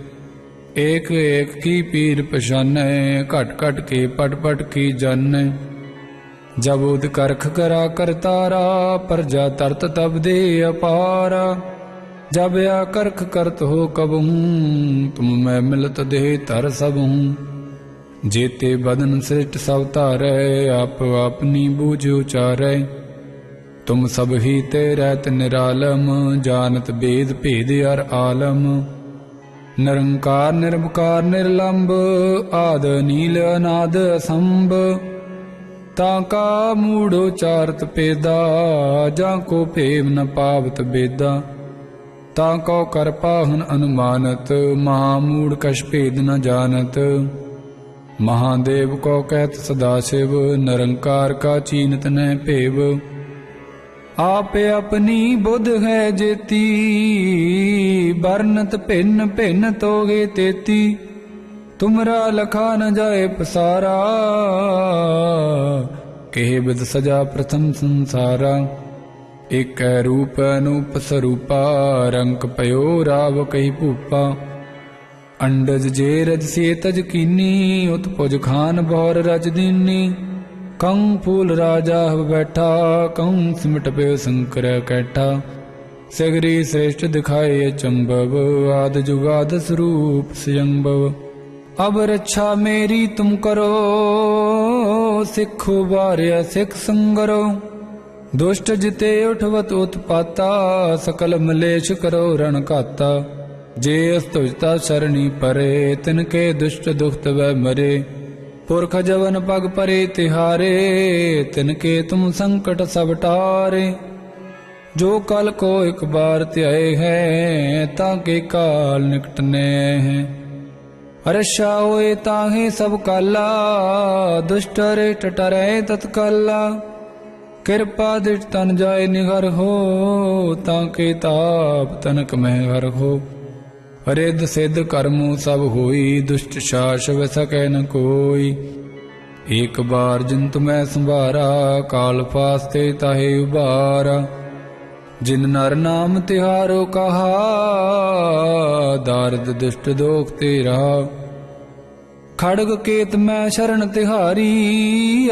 ਏਕ ਏਕ ਕੀ ਪੀਰ ਪਛਾਨੈ, ਘਟ ਘਟ ਕੇ ਪਟ ਪਟ ਕੀ ਜਾਣੈ। ਜਬ ਉਦ ਕਰਖ ਕਰਾ ਕਰਤਾਰਾ, ਪਰਜਾ ਤਰਤ ਤਬ ਦੇ ਅਪਾਰਾ। जब या करख करत हो कबहूँ, तुम मैं मिलत देह तर सबहूँ। जेते बदन सृष्ट सब तारै, आप अपनी बूझ उचारै। तुम सब ही ते रहत निरालम, जानत बेद भेद अर आलम। निरंकार निरंकार निर्लंब, आद नील अनाद असंभ। ताका मूढ़ उचारत पेदा, जाको भेम न पावत बेदा। ताको कर पाहन अनुमानत, महामूढ़ कछ भेद न जानत। महादेव को कहत सदाशिव, निरंकार का चीनत न भेव। आप अपनी बुध है जेती, बरनत भिन्न भिन्न तोगे तेती। तुमरा लखा न जाए पसारा, कहे बिद सजा प्रथम संसारा। एक रूप अनूप स्वरूपा, रंक पयो राव कही भूपा। अंडज जे रज से तज कीनी, उत्पुज खान बौर रज दीनी। कं फूल राजा बैठा, कं सिमट पे शंकर कैठा। सगरी श्रेष्ठ दिखाए अचंभव, आद जुगाद स्वरूप स्वयंभव। अब रक्षा मेरी तुम करो, सिखो बार्या सिख संगरो। दुष्ट जिते उठवत उत्पाता, सकल मलेश करो रण घाता। जे अस्तुजता शरणी परे, तिनके दुष्ट दुखत वै मरे। पुरख जवन पग परे तिहारे, तिनके तुम संकट सब टारे। जो कल को एक बार त्याए हैं, ताके काल निकटने हैं। रक्षा होए ताहे सब काला, दुष्ट रेट टरे तत्काला। किरपा दृष्ट तन जाय निगर हो, ताके ताप तनक में हर हो। रिद्ध सिद्ध कर्मो सब होई, दुष्ट शास व सकै न कोई। एक बार जिंतु मैं संभारा, काल फास्ते ताहे उबारा। जिन नर नाम तिहारो कहा, दारद दुष्ट दोख ते रहा। खड़ग केत मैं शरण तिहारी,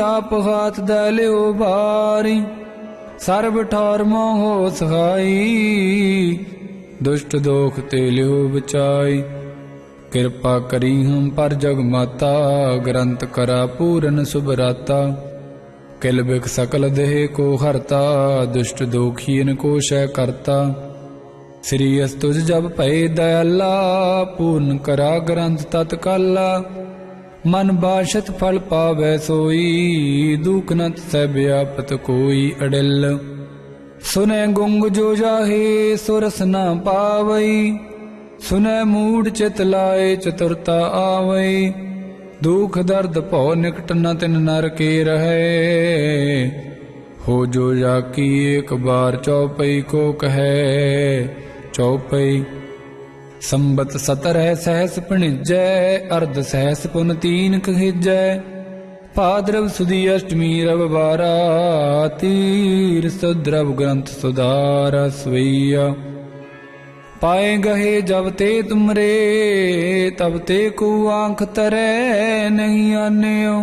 आप हाथ दै लियो बारी। सर्ब ठौर मोहो सहाई, दुष्ट दोख ते लियो बचाई। कृपा करी हम पर जग माता, ग्रंथ करा पूरन सुभराता। किल बिक सकल देह को हरता, दुष्ट दोखीन को शय करता। श्री अस्तुज जब भय दयाला, पूर्ण करा ग्रंथ तत्काला। मन बाशत फल पावै सोई, दुख न सह व्यापत कोई अडिल। सुनै गुंग जो जाहे, सुरस न पावई। सुनै मूढ़ चित लाए, चतुरता आवई। दुख दर्द भौ निकट न तिन नर के रहे। हो जो जाकी एक बार चौपई को कहे, चौपई। संबत सतरह सहस पणिजै, अर्ध सहस पुन तीन कहिजै। भाद्रव सुदी अष्टमी रविवारा, तीर सुद्रव ग्रंथ सुधारा सवैया। पाए गहे जब ते तुमरे, तब ते को आंख तरै नहीं आन्यो।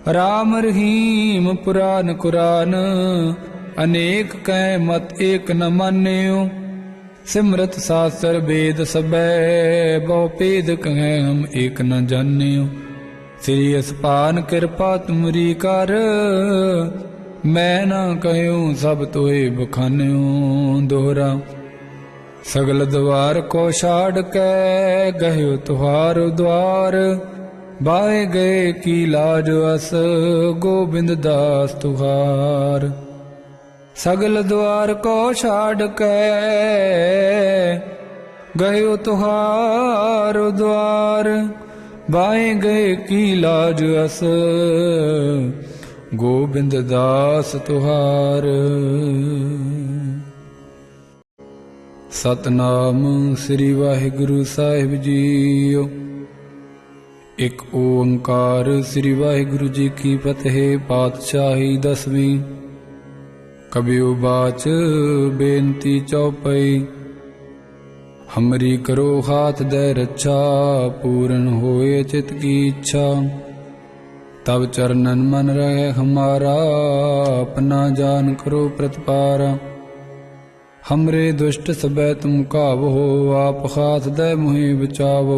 राम रहीम पुराण कुरान, अनेक कै मत एक न मान्यो। सिमरत शास्त्र वेद सबै, बहु भेद कहें हम एक न जान्यो। श्री असपान कृपा तुमरी कर, मैं न कहूँ सब तोए बखान्यो। दोहरा सगल द्वार को छाड़ के, गयो तुहार द्वार। बाए गए की लाज अस, गोबिंद दास तुहार। सगल द्वार को छाड़ के, गयो तुहार द्वार। बाएं गए की लाज अस, गोबिंद दास तुहार। सतनाम श्री वाहिगुरु साहिब जीओ। ਇੱਕ ਓੰਕਾਰ ਸ੍ਰੀ ਵਾਹਿਗੁਰੂ ਜੀ ਕੀ ਫਤਿਹ। ਪਾਤਸ਼ਾਹੀ ਦਸਵੀਂ। ਕਬਿਉ ਬਾਚ ਬੇਨਤੀ ਚੌਪਈ। ਹਮਰੀ ਕਰੋ ਹਾਥ ਦੈ ਰੱਛਾ, ਪੂਰਨ ਹੋਏ ਚਿਤ ਕੀ ਇੱਛਾ। ਤਬ ਚਰਨਨ ਮਨ ਰਹਿ ਹਮਾਰਾ, ਆਪਨਾ ਜਾਨ ਕਰੋ ਪ੍ਰਤਪਾਰਾ। हमरे दुष्ट सबै तुम कावो, आप हाथ दे मुहि बचावो।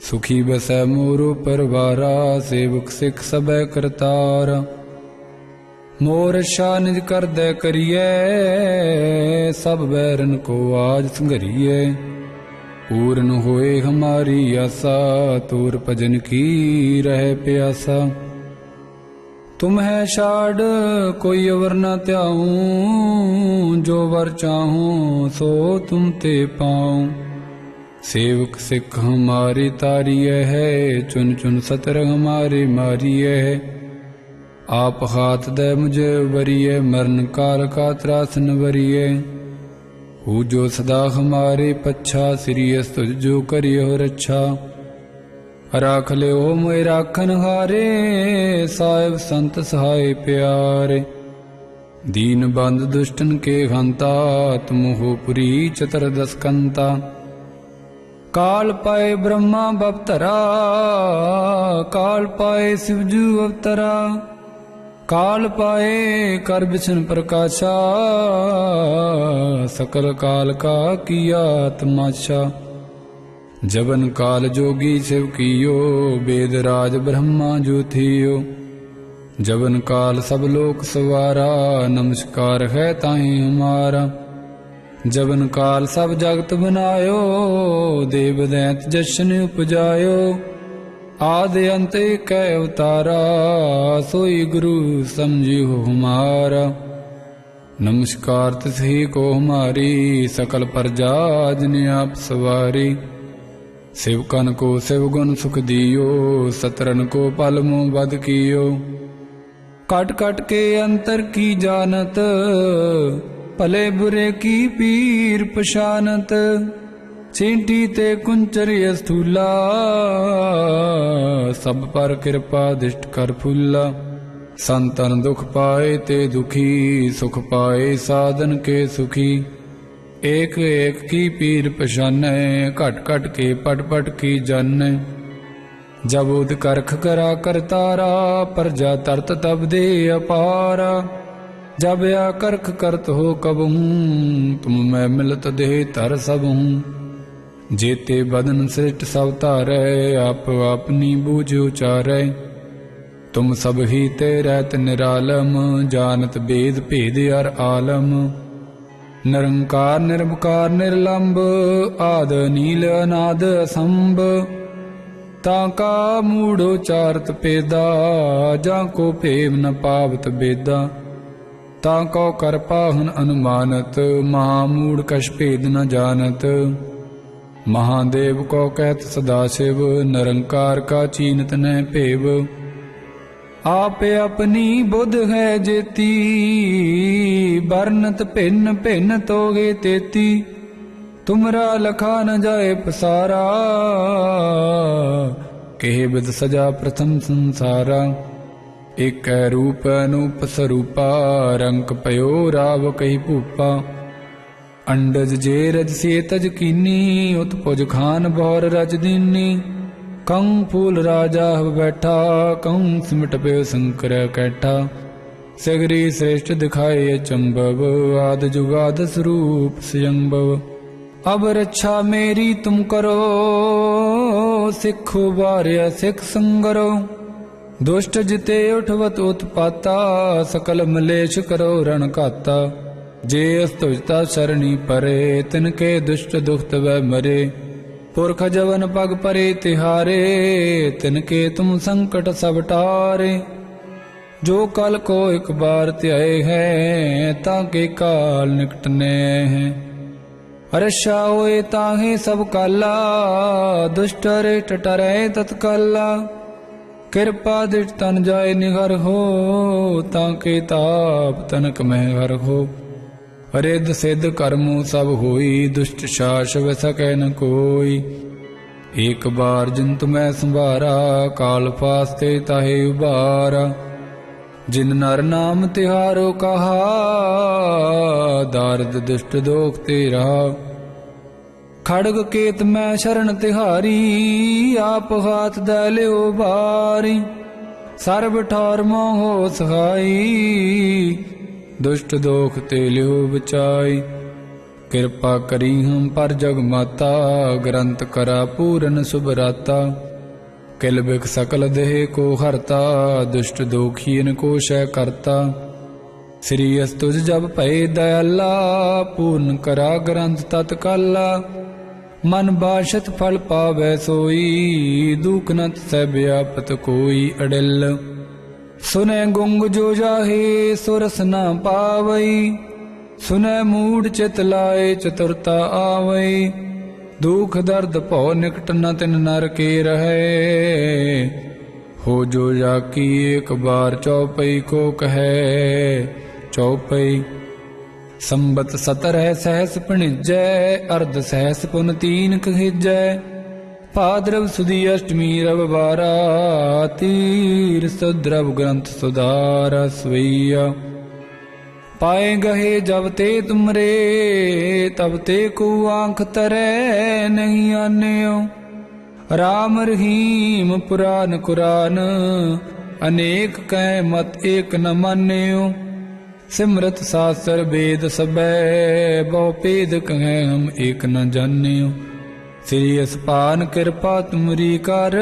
सुखी बसै मोरो परवारा, सेवक सिख सबै करतारा। मोर रक्षा निज कर दे करिए, सब बैरन को आज संघरिए। पूर्ण होए हमारी आसा, तोर भजन की रहे प्यासा। तुम है छाड़ कोई अवर न त्याऊं, जो वर चाहूं सो तुम ते पाऊं। सेवक सिख हमारी तारिय है, चुन चुन सतर हमारे मारिय है। आप हाथ दे मुझे वरिय, मरण काल का त्रासन वरिय। हूँ जो सदा हमारे पच्छा, श्रीयस तुझ जो करियो रक्षा। राख ले ओ मोए राखन हारे, साहिब संत सहाय प्यारे। दीन बंद दुष्टन के हंता, तुम हो पुरी चतुर्दश कंता। काल पाए ब्रह्मा बपतरा, काल पाए शिवजू अवतरा। काल पाए कर बिशन प्रकाशा, सकल काल का किया तमाशा। जबन काल जोगी शिव कियो, वेद राज ब्रह्मा जो थियो। जबन काल सब लोक सवारा, नमस्कार है ताहि हमारा। जबन काल सब जगत बनायो, देव दैत जशन उपजायो। आदि अंत एक अवतारा, सोई गुरु समझियो हमारा। नमस्कार तिसही को हमारी, सकल प्रजा जिन आप सवारी। शिवकन को शिव गुण सुख दियो, सतरन को पल मुँह बद कियो। कट कट के अंतर की जानत, भले बुरे की पीर पशानत। चींटी ते कुंचर स्थूला, सब पर कृपा दिष्ट कर फूला। संतन दुख पाए ते दुखी, सुख पाए साधन के सुखी। एक एक की पीर पशानै, घट घट के पट पट की जानै। जब उद करख करा करतारा, प्रजा तरत तब दे अपारा। जब या करख करत हो कबहूँ, तुम मैं मिलत दे तर सबहूँ। जेते बदन सृष्ट सब तारै, आप अपनी बूझ उचारै। तुम सब ही ते रहत निरालम, जानत बेद भेद अर आलम। निरंकार निरंकार निर्लंब, आद नील अनाद असंभ। ताका मूढ़ो चारत पेदा, जाको भेम न पावत बेदा। ताको कर पाहन अनुमानत, महामूढ़ कछ भेद न जानत। महादेव को कहत सदाशिव, निरंकार का चीनत न भेव। आप अपनी बुध है जेती, बरनत भिन्न भिन्न तोगे तेती। तुमरा लखा न जाए पसारा, केह बिद सजा प्रथम संसारा। एक रूप अनूप स्वरूपा, रंक पयो राव कही भूपा। अंडज जे रज से तज कीनी, उत्पुज खान बौर रज दीनी। कौं फूल राजा बैठा, कौं सिमट पे शंकर कैठा। सगरी श्रेष्ठ दिखाए अचंभव, आद जुगाद स्वरूप स्वयंभव। अब रक्षा मेरी तुम करो, सिखो बार्या सिख संगरो। दुष्ट जिते उठवत उत्पाता, सकल मलेश करो रण घाता। जे अस्तुजता शरणी परे, तिनके दुष्ट दुखत वह मरे। पुरख जवन पग परे तिहारे, तिनके तुम संकट सब टारे। जो कल को एक बार त्याए हैं, ताके काल निकटने हैं। रक्षा होए ताहे सब काला, दुष्ट रेट टरे तत्काला। कृपा दृढ़ तन जाय निगर हो, ताके ताप तनक में हर हो। रिद्ध सिद्ध कर्मों सब होई, दुष्ट शास व सकै न कोई। एक बार जिन तुम्हें संभारा, काल फास्ते ताहे उबारा। जिन नर नाम तिहारो कहा, दारद दुष्ट दोख ते रहा। खड़ग केत मैं शरण तिहारी, आप हाथ दे लियो बारी। सर्ब ठौर मोहो सहाई, दुष्ट दोख ते लियो बचाई। किरपा करी हम पर जग माता, ग्रंथ करा पूरन सुभराता। किल बिख सकल देह को हरता, दुष्ट दोखीन को शय करता। श्री अस तुझ जब भय दयाला, पूर्ण करा ग्रंथ तत्काला। मन बाशत फल पावै सोई, दुख न सह व्यापत कोई अडिल। सुनै गुंग जो जाहे, सुरस न पावई। सुनै मूढ़ चित लाए, चतुरता आवई। दुख दर्द भौ निकट न तिन नर के रहे। हो जो जाकी एक बार चौपई को कहे, चौपई। संबत 17 सहस पणिजै, अर्ध सहस पुन 3 कहिजै। भाद्रव सुदी अष्टमी रविवारा, तीर सुद्रव ग्रंथ सुधारा सवैया। पाए गहे जब ते तुमरे, तब ते को आंख तरै नहीं आन्यो। राम रहीम पुराण कुरान, अनेक कै मत एक न मान्यो। सिमरत शास्त्र वेद सबै, बहु भेद कहें हम एक न जान्यो। श्री असपान कृपा तुमरी कर,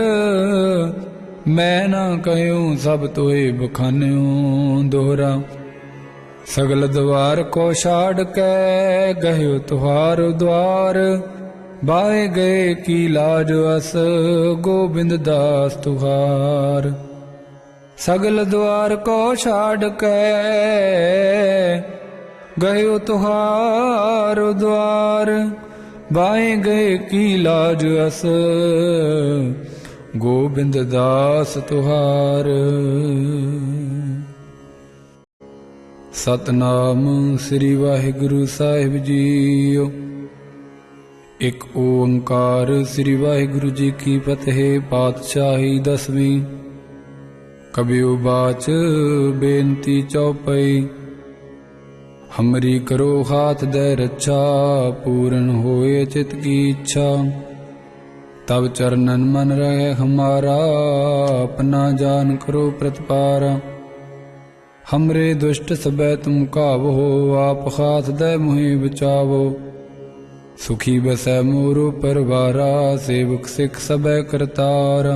मैं न कहूँ सब तोए बखान्यो। दोहरा सगल द्वार को छाड़ के, गयो तुहारो द्वार। बाहे गए की लाज अस, गोबिंद दास तुहार। सगल द्वार को छाड़ के, गयो तुहारो द्वार। बाहे गए की लाज अस, गोबिंद दास तुहार। सतनाम श्री वाहिगुरु साहिब जीओ। एक ओंकार श्री वाहिगुरु जी की फतेह। पातशाही 10वीं। कबियो बाच बेनती चौपई। हमरी करो हाथ दे रक्षा, पूर्ण होए चित की इच्छा। तब चरणन मन रहे हमारा, अपना जान करो प्रतिपारा। हमरे दुष्ट सबै तुम कावो, आप हाथ दे मुहि बचावो। सुखी बसै मोरो परवारा, सेवक सिख सबै करतारा।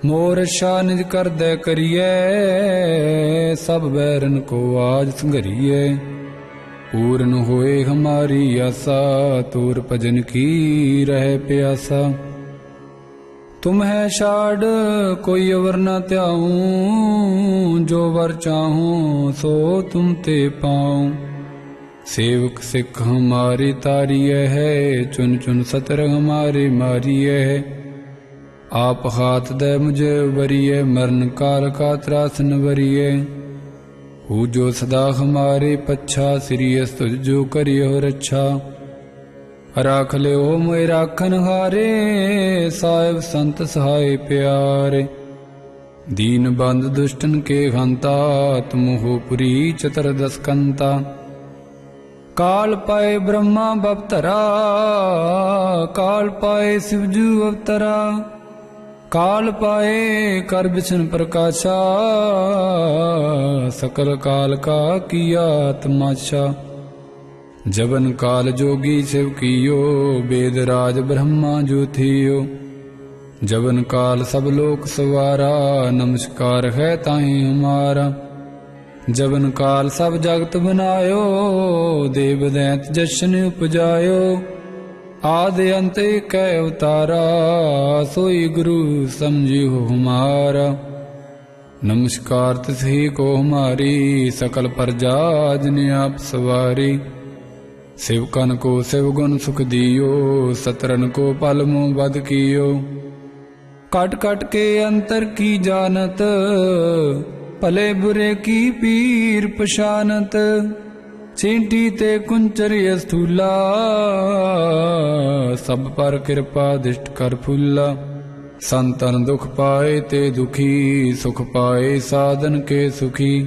मोर रक्षा निज कर दे करिए, सब बैरन को आज संघरिए। पूर्ण होए हमारी आशा, तोर भजन की रहे प्यासा। तुम्हें छाड़ कोई अवर न त्याऊं, जो वर चाहूं सो तुम ते पाऊं। सेवक सिख हमारी तारिय है, चुन चुन सतर हमारे मारिय है। आप हाथ दे मुझे वरिय, मरण काल का त्रासन वरिय। हूँ जो सदा हमारे पच्छा, श्री अस तुझ जो करियो रक्षा। राख लियो मोए राखन हारे, साहिब संत सहाय प्यारे। दीन बंद दुष्टन के हंता, तुम हो पुरी चतुर्दश कंता। काल पाए ब्रह्मा बपतरा, काल पाए शिवजू अवतरा। काल पाए कर बिशन प्रकाशा, सकल काल का किया तमाशा। जबन काल जोगी शिव कियो, वेद राज ब्रह्मा जो थियो। जबन काल सब लोक सवारा, नमस्कार है ताहि हमारा। जबन काल सब जगत बनायो, देव दैत जशन उपजायो। आदि अंत कै अवतारा, सोई गुरु समझियो हमारा। नमस्कार तिसही को हमारी, सकल प्रजा जिन आप सवारी। शिवकन को शिव गुण सुख दियो, सतरन को पल मुँह बद कियो। कट कट के अंतर की जानत, भले बुरे की पीर पशानत। ਚੀਂਟੀ ਤੇ ਕੁੰਚਰੀ ਸਥੂਲਾ, ਸਭ ਪਰ ਕਿਰਪਾ ਦਿਸ਼ਟ ਕਰ ਫੁੱਲਾ। ਸੰਤਨ ਦੁਖ ਪਾਏ ਤੇ ਦੁਖੀ, ਸੁਖ ਪਾਏ ਸਾਧਨ ਕੇ ਸੁਖੀ।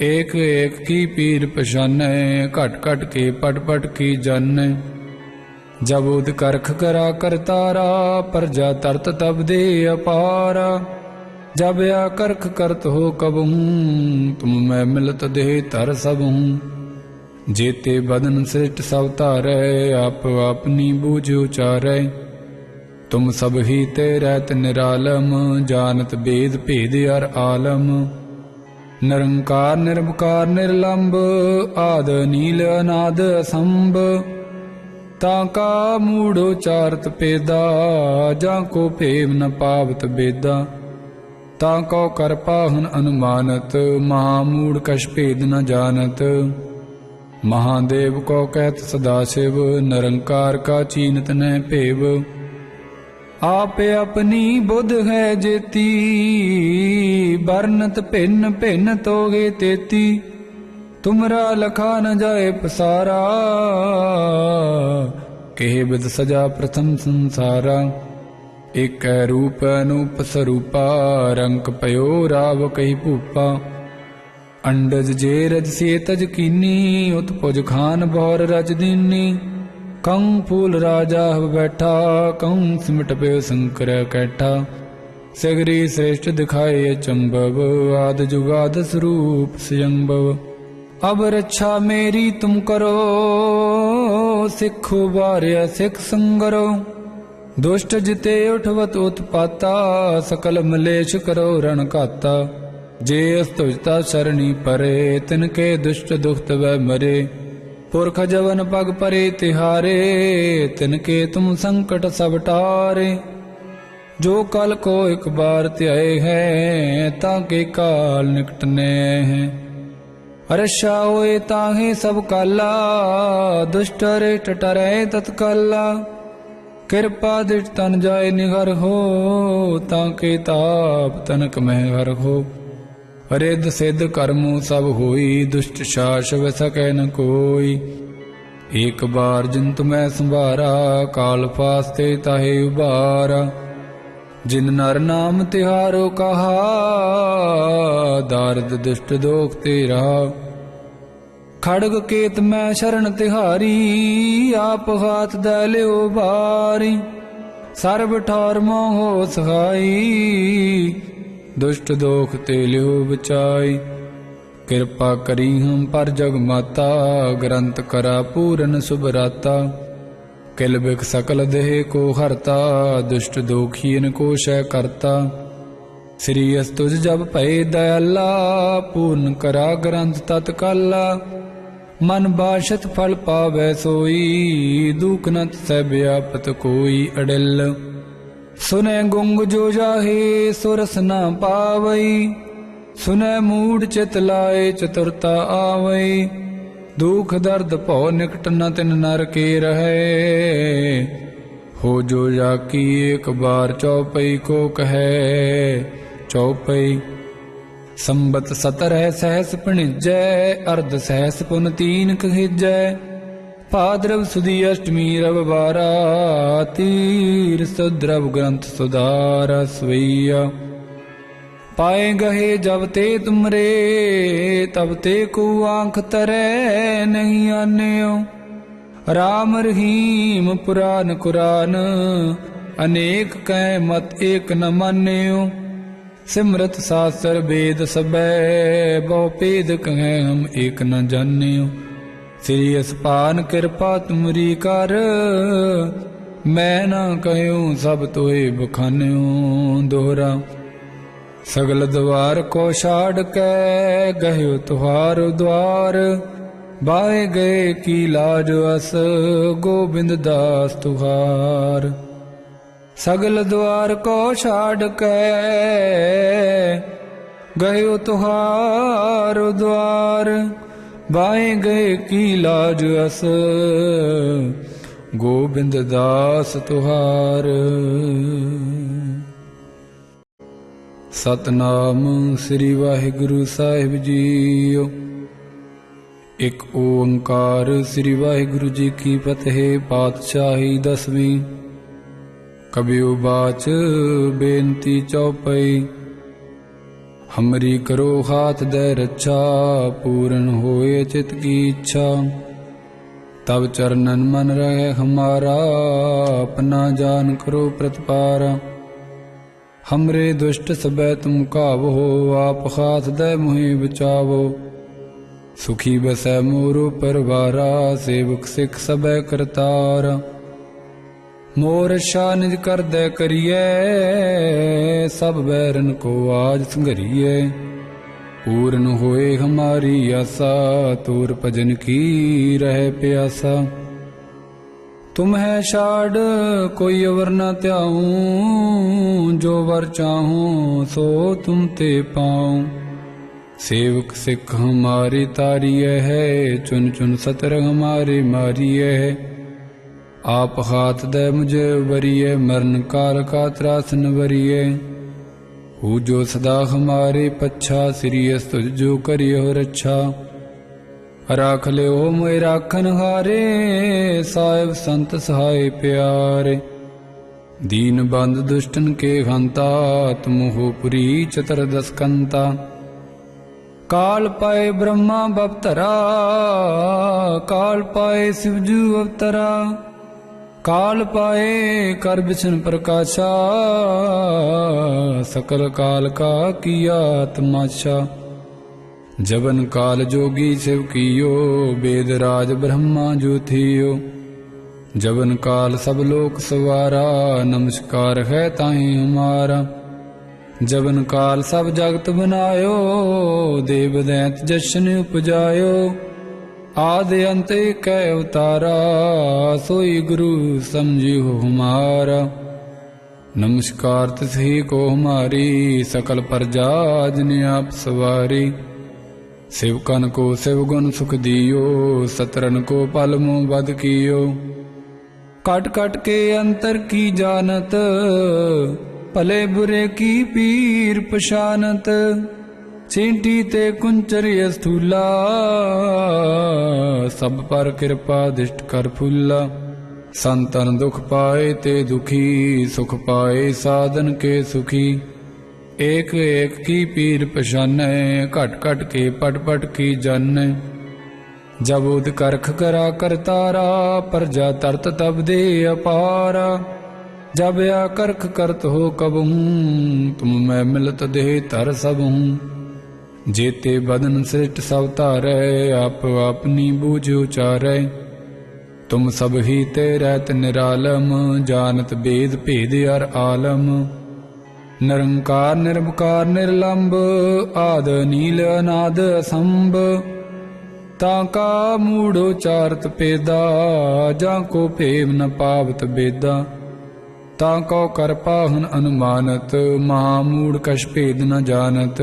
ਏਕ ਏਕ ਕੀ ਪੀਰ ਪਛਾਨੈ, ਘਟ ਘਟ ਕੇ ਪਟ ਪਟ ਕੀ ਜਾਣੈ। ਜਬ ਉਦ ਕਰਖ ਕਰਾ ਕਰਤਾਰਾ, ਪਰਜਾ ਤਰਤ ਤਬ ਦੇ ਅਪਾਰਾ। ਜਬ ਆ ਕਰਖ ਕਰਤ ਹੋ ਕਬਹੂੰ, ਤੁਮ ਮੈਂ ਮਿਲਤ ਦੇਹ ਧਰ ਸਭਹੂੰ। जेते बदन सृष्ट सब तारै, आप अपनी बूझ उचारै। तुम सब ही ते रहत निरालम, जानत भेद भेद अर आलम। निरंकार निरंकार निर्लंब, आद नील अनाद असंभ। ताका मूढ़ उचारत पेदा, जाको भेव न पावत बेदा। ताको कर पाहन अनुमानत, महामूढ़ कछ भेद न जानत। महादेव को कहत सदा शिव, निरंकार का चीनत न भेव। आप अपनी बुध है जेती, बरनत भिन्न भिन्न तोगे तेती। तुमरा लखा न जाए पसारा, केह बिद सजा प्रथम संसारा। एक रूप अनूप स्वरूपा, रंक पयो राव कही भूपा। अंडज जे रज से तज कीनी, उत्पुज खान बौर रज दीनी। कहूँ फूल राजा बैठा, कहूँ सिमट पे शंकर कैठा। सगरी श्रेष्ठ दिखाए अचंभव, आद जुगाद स्वरूप स्वयंभव। अब रक्षा मेरी तुम करो, सिखो बार्या सिख संगरो। दुष्ट जिते उठवत उत्पाता, सकल मलेश करो रण घाता। जे अस्तुजता सरणी परे, तिनके दुष्ट दुखत वै मरे। पुरख जवन पग परे तिहारे, तिनके तुम संकट सब टारे। जो कल को एक बार त्याए है, ताके काल निकटने हैं। रक्षा होए ताहे सब काला, दुष्ट रेट टरे तत्काला। कृपा दृष्ट तन जाय निगर हो, ताके ताप तनक मह हर हो। रिद सिद्ध कर्मु सब होई, दुष्ट शास व सकै न कोई। एक बार जिन तुम्हें संभारा, काल फास्ते ताहे उबारा। जिन नर नाम तिहारो कहा, दारद दुष्ट दोख ते रहा। खड़ग केत मैं शरण तिहारी, आप हाथ दै लियो बारी। सर्ब ठौर मोह सहाई, दुष्ट दोख ते लियो बचाई। कृपा करी हम पर जग माता, ग्रंथ करा पूरन सुभराता। किल बिख सकल देह को हरता, दुष्ट दोखीन को शय करता। श्री अस्तुज जब भय दयाला, पूर्ण करा ग्रंथ तत्काला। मन बाशत फल पावै सोई, दुख नत सह व्यापत कोई अडिल। सुनै गुंग जो जाहे, सुरस न पावई। सुनै मूढ़ चित लाए, चतुरता आवई। दुख दर्द भौ निकट न तिन नर के रहे। हो जो जाकी एक बार चौपई को कहे, चौपई। संबत 17 सहस पिणिजै, अर्ध सहस पुन 3 कहिजै। भाद्रव सुदी अष्टमी रविवारा, तीर सुद्रव ग्रंथ सुधारा सवैया। पाए गहे जब ते तुमरे, तब ते को आंख तरे नहीं आन्यो। राम रहीम पुराण कुरान, अनेक कै मत एक न मान्यो। सिमरत शास्त्र वेद सबै, बहु भेद कहें हम एक न जान्यो। श्री असपान कृपा तुमरी कर, मैं न कहूँ सब तोए बखान्यो। दोहरा सगल द्वार को छाड़ के, गयो तुहार द्वार। बाहे गए की लाज अस, गोबिंद दास तुहार। सगल द्वार को छाड़ के, गयो तुहार द्वार। बाए गए की लाज अस, गोबिंद दास तुहार। सतनाम श्री वाहिगुरु साहिब जीओ। ਇੱਕ ਓੰਕਾਰ ਸ੍ਰੀ ਵਾਹਿਗੁਰੂ ਜੀ ਕੀ ਫਤਿਹ। ਪਾਤਸ਼ਾਹੀ ਦਸਵੀਂ। ਕਬਿਉ ਬਾਚ ਬੇਨਤੀ ਚੌਪਈ। हमरी करो हाथ दे रक्षा, पूर्ण होए चित की इच्छा। तब चरणन मन रहे हमारा, अपना जान करो प्रतिपारा। हमरे दुष्ट सबै तुम कावो, आप हाथ दे मुहि बचावो। सुखी बसै मोरो परवारा, सेवक सिख सबै करतारा। मोर रक्षा निज कर दे करिए, सब बैरन को आज संघरिए। पूर्ण होए हमारी आशा, तोर भजन की रहे प्यासा। तुम है छाड़ कोई अवर न त्याऊं, जो वर चाहूं सो तुम ते पाऊं। सेवक सिख हमारी तारिय है, चुन चुन सतर हमारे मारिय है। आप हाथ दे मुझे वरिये, मरण काल का त्रासन वरिये। हु जो सदा हमारे पच्छा, सिरियस तुझ जो करियो रक्षा। राख ले हो मोए राखन हारे, साहिब संत सहाय प्यारे। दीन बंद दुष्टन के हंता, तुम हो पुरी चतुर्दश कंता। काल पाए ब्रह्मा बवतरा, काल पाए शिवजू अवतरा। काल पाए कर बिशन प्रकाशा, सकल काल का किया तमाशा। जबन काल जोगी शिव कियो, वेद राज ब्रह्मा ज्योतियो। जबन काल सब लोक सवारा, नमस्कार है ताहि हमारा। जबन काल सब जगत बनायो, देव दैत जशन उपजायो। आदि अंत कै अवतारा, सोई गुरु समझियो हमारा। नमस्कार तिसही को हमारी, सकल प्रजा जिने आप सवारी। शिवकन को शिव गुण सुख दियो, सतरन को पल मुँह बद कियो। कट कट के अंतर की जानत, भले बुरे की पीर पशानत। चींटी ते कुंचरी स्थूला, सब पर कृपा दिष्ट कर फूला। संतन दुख पाए ते दुखी, सुख पाए साधन के सुखी। एक एक की पीर पशानै, घट घट के पट पट की जानै। जब उद करख करा करतारा, प्रजा तरत तब दे अपारा। जब या करख करत हो कबहूँ, तुम मैं मिलत दे तर सबहूँ। जेते बदन सृष्ट सब तारै, आप अपनी बूझ उचारै। तुम सब ही ते रहत निरालम, जानत भेद भेद अर आलम। निरंकार निर्विकार निर्लंब, आद नील अनाद असंभ। ताका मूढ़ उचारत पेदा, जाको प्रेम न पावत बेदा। ताको कर पाहन अनुमानत, महामूढ़ कछ भेद न जानत।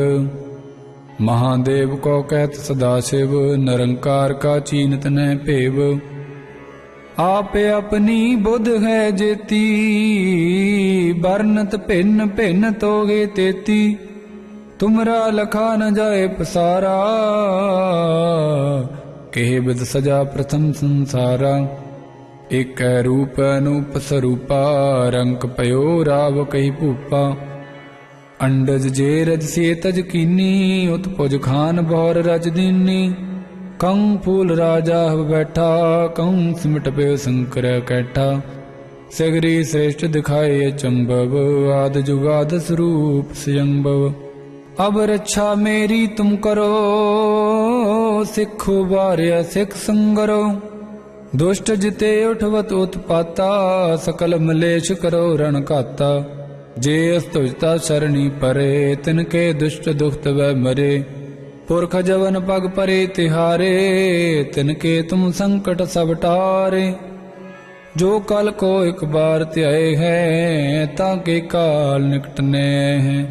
महादेव को कहत सदाशिव, निरंकार का चीनत न भेव। आप अपनी बुध है जेती, बरनत भिन्न भिन्न तोगे तेती। तुमरा लखा न जाए पसारा, कहे बिद सजा प्रथम संसारा। एक रूप अनूप स्वरूपा, रंक पयो राव कही भूपा। अंडज जे रज से तज कीनी, उत्पुज खान बौर रज दीनी। कं फूल राजा बैठा, कं सिमट पे शंकर कैठा। सगरी श्रेष्ठ दिखाए अचंभव, आद जुगाद स्वरूप स्वयंभव। अब रक्षा मेरी तुम करो, सिखो बार्या सिख संगरो। दुष्ट जिते उठवत उत्पाता, सकल मलेश करो रण घाता। जे अस्तुजता सरणी परे, तिनके दुष्ट दुखत वै मरे। पुरख जवन पग परे तिहारे, तिनके तुम संकट सब टारे। जो कल को एक बार त्याए है, ताके काल निकटने हैं।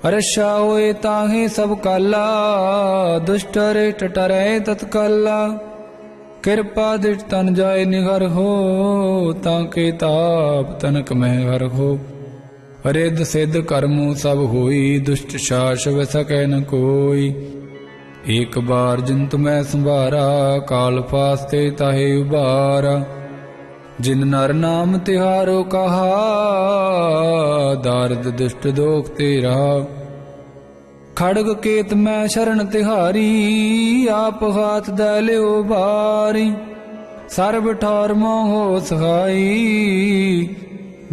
रक्षा होए ताहे सब काला, दुष्ट रे टटरे तत्काला। कृपा दृष्ट तन जाय निगर हो, ताके ताप तनक में हर हो। रिद्ध सिद्ध कर्मु सब होई, दुष्ट शास व सकै न कोई। एक बार जिन तुम्हें संभारा, काल फास्ते ताहे उबारा। जिन नर नाम तिहारो कहा, दारद दुष्ट दोख ते रहा। खड़ग केत मैं शरण तिहारी, आप हाथ दे लियो भारी। सर्ब ठौर मोहो सहाई,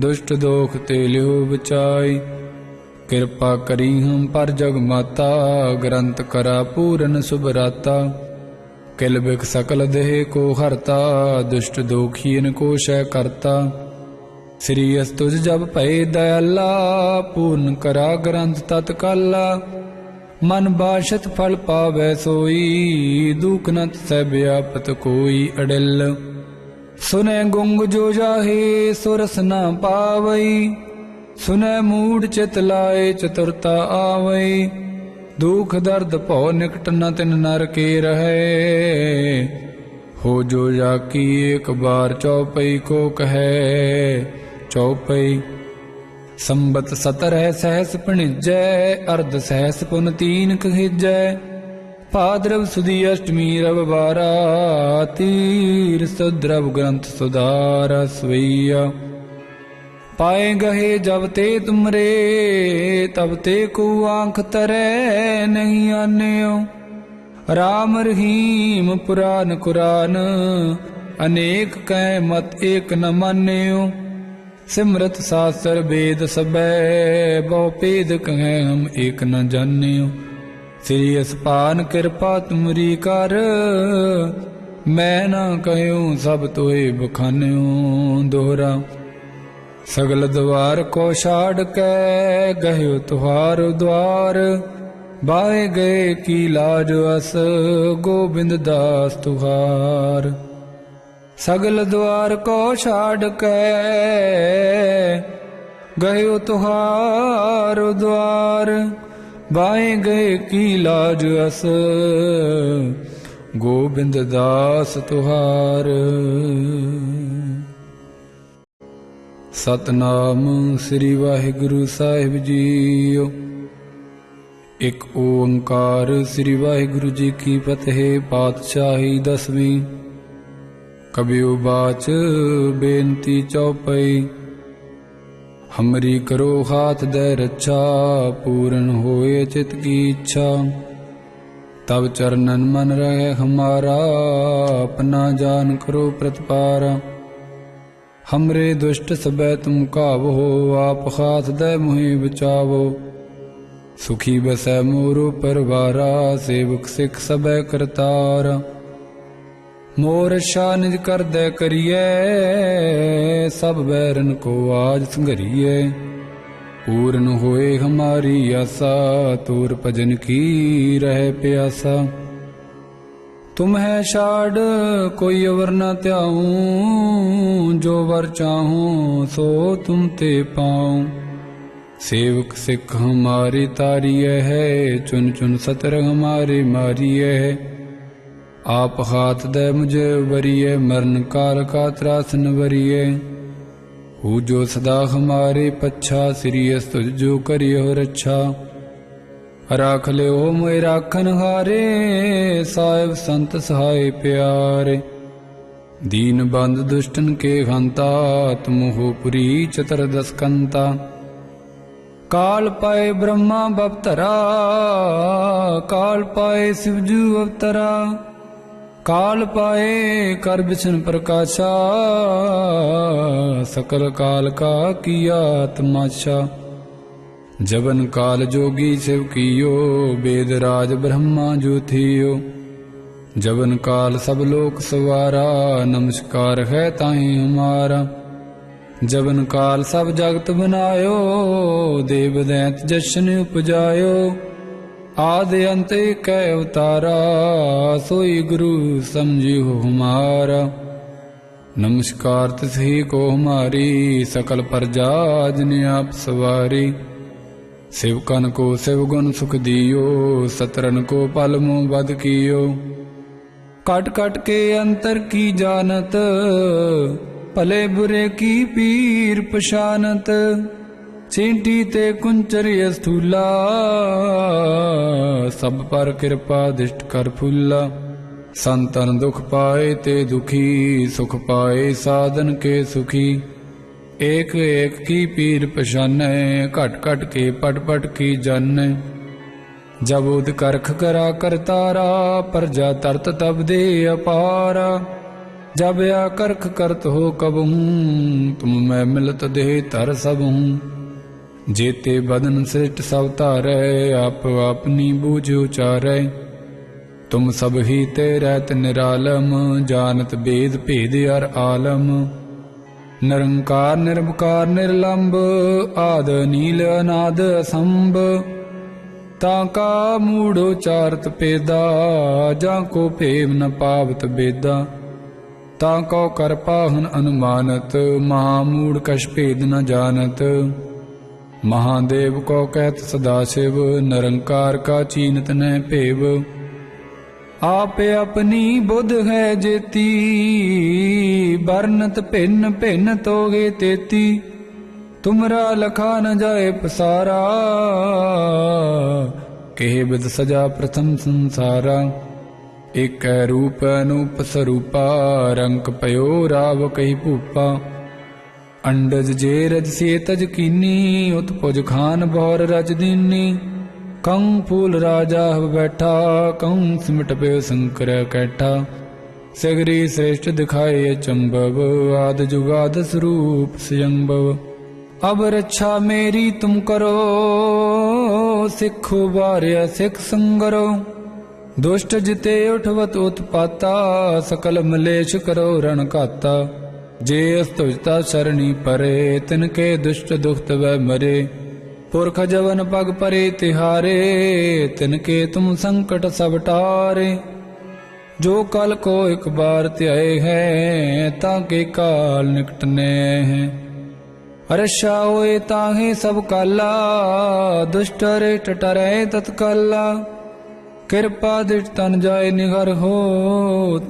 दुष्ट दोख ते लियो बचाई। किरपा करी हम पर जग माता, ग्रंथ करा पूरन सुभराता। किल बिक सकल देह को हरता, दुष्ट दोखीन को शय करता। श्री अस्तुज जब भय दयाला, पूर्ण करा ग्रंथ तत्काला। मन बाशत फल पावै सोई, दुख नत सह व्यापत कोई अडिल। सुने गुंग जो जाहे, सुरस न पावई। सुनै मूढ़ चित लाए, चतुरता आवई। दुख दर्द भौ निकट न तिन नर के रहे। हो जो जाकी एक बार चौपई को कहे, चौपई। संबत 17 सहस पिणिजै, अर्ध सहस पुन 3 कहिजै। भाद्रव सुदी अष्टमी रविवारा, तीर सुद्रव ग्रंथ सुधारा सवैया। पाए गहे जब ते तुमरे, तब ते को आंख तरे नहीं आन्यो। राम रहीम पुराण कुरान, अनेक कै मत एक न मान्यो। सिमरत शास्त्र वेद सबै, बहु भेद कहें हम एक न जान्यो। श्री असपान कृपा तुमरी कर, मैं न कहूँ सब तोए बखान्यो। दोहरा। सगल द्वार को छाड़ के, गयो तुहार द्वार। बाए गए की लाज अस, गोविंद दास तुहार। सगल द्वार को छाड़ के, गयो तुहार द्वार। बाए गए की लाज अस, गोविंद दास तुहार। सतनाम श्री वाहिगुरु साहिब जीओ। एक ओंकार श्री वाहिगुरु जी की फतेह। पातशाही 10वीं। कबियो बाच बेनती चौपई। हमरी करो हाथ दे रक्षा, पूर्ण होए चित की इच्छा। तब चरणन मन रहे हमारा, अपना जान करो प्रतिपारा। हमरे दुष्ट सबै तुम कावो, आप हाथ दे मुहि बचावो। सुखी बसै मोरो परवारा, सेवक सिख सबै करतारा। मोर रक्षा निज कर दे करिए, सब बैरन को आज संघरिए। पूर्ण होए हमारी आशा, तोर भजन की रहे प्यासा। तुम है छाड़ कोई अवर न त्याऊं, जो वर चाहूं सो तुम ते पाऊं। सेवक सिख हमारी तारिय है, चुन चुन सतर हमारे मारिय है। आप हाथ दे मुझे वरिय, मरण काल का त्रासन वरिय। हूँ जो सदा हमारे पच्छा, श्री अस्तुज जो करियो रक्षा। राख लियो मोए राखन हारे, साहिब संत सहाय प्यारे। दीन बंद दुष्टन के हंता, तुम हो पुरी चतुर्दश कंता। काल पाए ब्रह्मा बपतरा, काल पाए शिवजू अवतरा। काल पाए कर बिशन प्रकाशा, सकल काल का किया तमाशा। जबन काल जोगी शिव कियो, वेद राज ब्रह्मा ज्योतियो। जबन काल सब लोक सवारा, नमस्कार है ताहि हमारा। जबन काल सब जगत बनायो, देव दैत जशन उपजायो। आदि अंत कै अवतारा, सोई गुरु समझियो हमारा। नमस्कार तिसही को हमारी, सकल प्रजा जिन आप सवारी। शिवकन को शिवगुण सुख दियो, सतरन को पल मुँह बद कियो। कट कट के अंतर की जानत, भले बुरे की पीर पशानत। ਚੀਂਟੀ ਤੇ ਕੁੰਚਰੀ ਸਥੂਲਾ, ਸਭ ਪਰ ਕਿਰਪਾ ਦਿਸ਼ਟ ਕਰ ਫੁੱਲਾ। ਸੰਤਨ ਦੁਖ ਪਾਏ ਤੇ ਦੁਖੀ, ਸੁਖ ਪਾਏ ਸਾਧਨ ਕੇ ਸੁਖੀ। ਏਕ ਏਕ ਕੀ ਪੀਰ ਪਛਾਨੈ, ਘਟ ਘਟ ਕੇ ਪਟ ਪਟ ਕੀ ਜਾਣੈ। ਜਬ ਉਦ ਕਰਖ ਕਰਾ ਕਰਤਾਰਾ, ਪਰਜਾ ਤਰਤ ਤਬ ਦੇ ਅਪਾਰਾ। ਜਬ ਆ ਕਰਖ ਕਰਤ ਹੋ ਕਬਹੂੰ, ਤੁਮ ਮੈਂ ਮਿਲਤ ਦੇਹ ਧਰ ਸਬਹੂੰ। जेते बदन सृष्ट सब तारै, आप अपनी बूझ उचारै। तुम सब ही ते रहत निरालम, जानत भेद भेद अर आलम। निरंकार निरवकार निर्लंब, आद नील अनाद असंभ। ताका मूढ़ उचारत पेदा, जाको भेव न पावत बेदा। ताको कर पाहन अनुमानत, महामूढ़ कछ भेद न जानत। महादेव को कहत सदा शिव, निरंकार का चीनत न भेव। आप अपनी बुध है जेती, बरनत भिन्न भिन्न तोगे तेती। तुमरा लखा न जाए पसारा, केह बिद सजा प्रथम संसारा। एक रूप अनूप स्वरूपा, रंक पयो राव कही भूपा। अंडज जे रज से तज कीनी, उत्पुज खान बौर रज दीनी। कंग फूल राजा बैठा, कंग सिमट पे शंकर कैठा। सगरी श्रेष्ठ दिखाए अचंभव, आद जुगाद स्वरूप स्वयंभव। अब रक्षा मेरी तुम करो, सिखो बार्या सिख संगरो। दुष्ट जिते उठवत उत्पाता, सकल मलेश करो रण घाता। जे अस्तुजता सरणी परे, तिनके दुष्ट दुखत वह मरे। पुरख जवन पग परे तिहारे, तिनके तुम संकट सब टारे। जो कल को एक बार त्याए हैं, ताके काल निकटने हैं। रक्षा होए ताहे सब काला, दुष्ट रे टटरे तत्काला। कृपा दिट तन जाय निगर हो,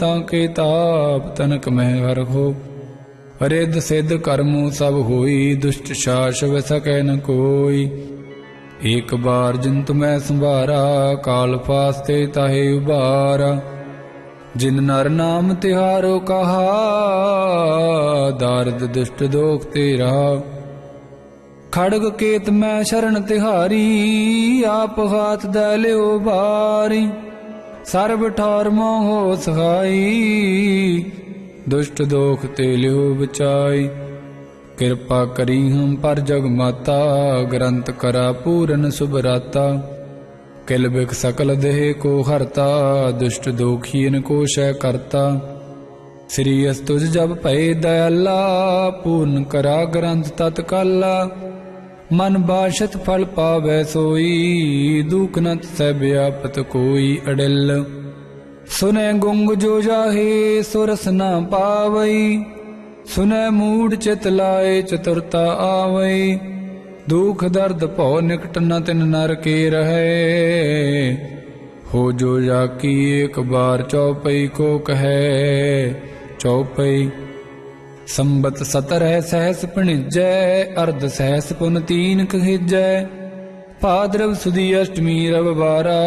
ताके ताप तनक में हर हो। रिद सिद्ध कर्मु सब होई, दुष्ट शास व सकै न कोई। एक बार जिन तुम्हें संभारा, काल फास्ते ताहे उबारा। जिन नर नाम तिहारो कहा, दारद दुष्ट दोख ते रहा। खड़ग केत मैं शरण तिहारी, आप हाथ दे लियो बारी। सर्ब ठौर मोह सहाई, दुष्ट दोख ते लियो बचाई। कृपा करी हम पर जग माता, ग्रंथ करा पूरन सुभराता। किल बिक सकल देह को हरता, दुष्ट दोखीन को शय करता। श्री अस्तुज जब भय दयाला, पूर्ण करा ग्रंथ तत्काला। मन बाशत फल पावै सोई, दुख नत सह व्यापत कोई अडिल। सुनै गुंग जो जाहे, सुरस न पावई। सुनै मूढ़ चित लाए, चतुरता आवई। दुख दर्द भौ निकट न तिन नर के रहे। हो जो जाकी एक बार चौपई को कहे, चौपई। संबत 17 सहस पिणिजै, अर्ध सहस पुन 3 कहिजै। भाद्रव सुदी अष्टमी रविवारा,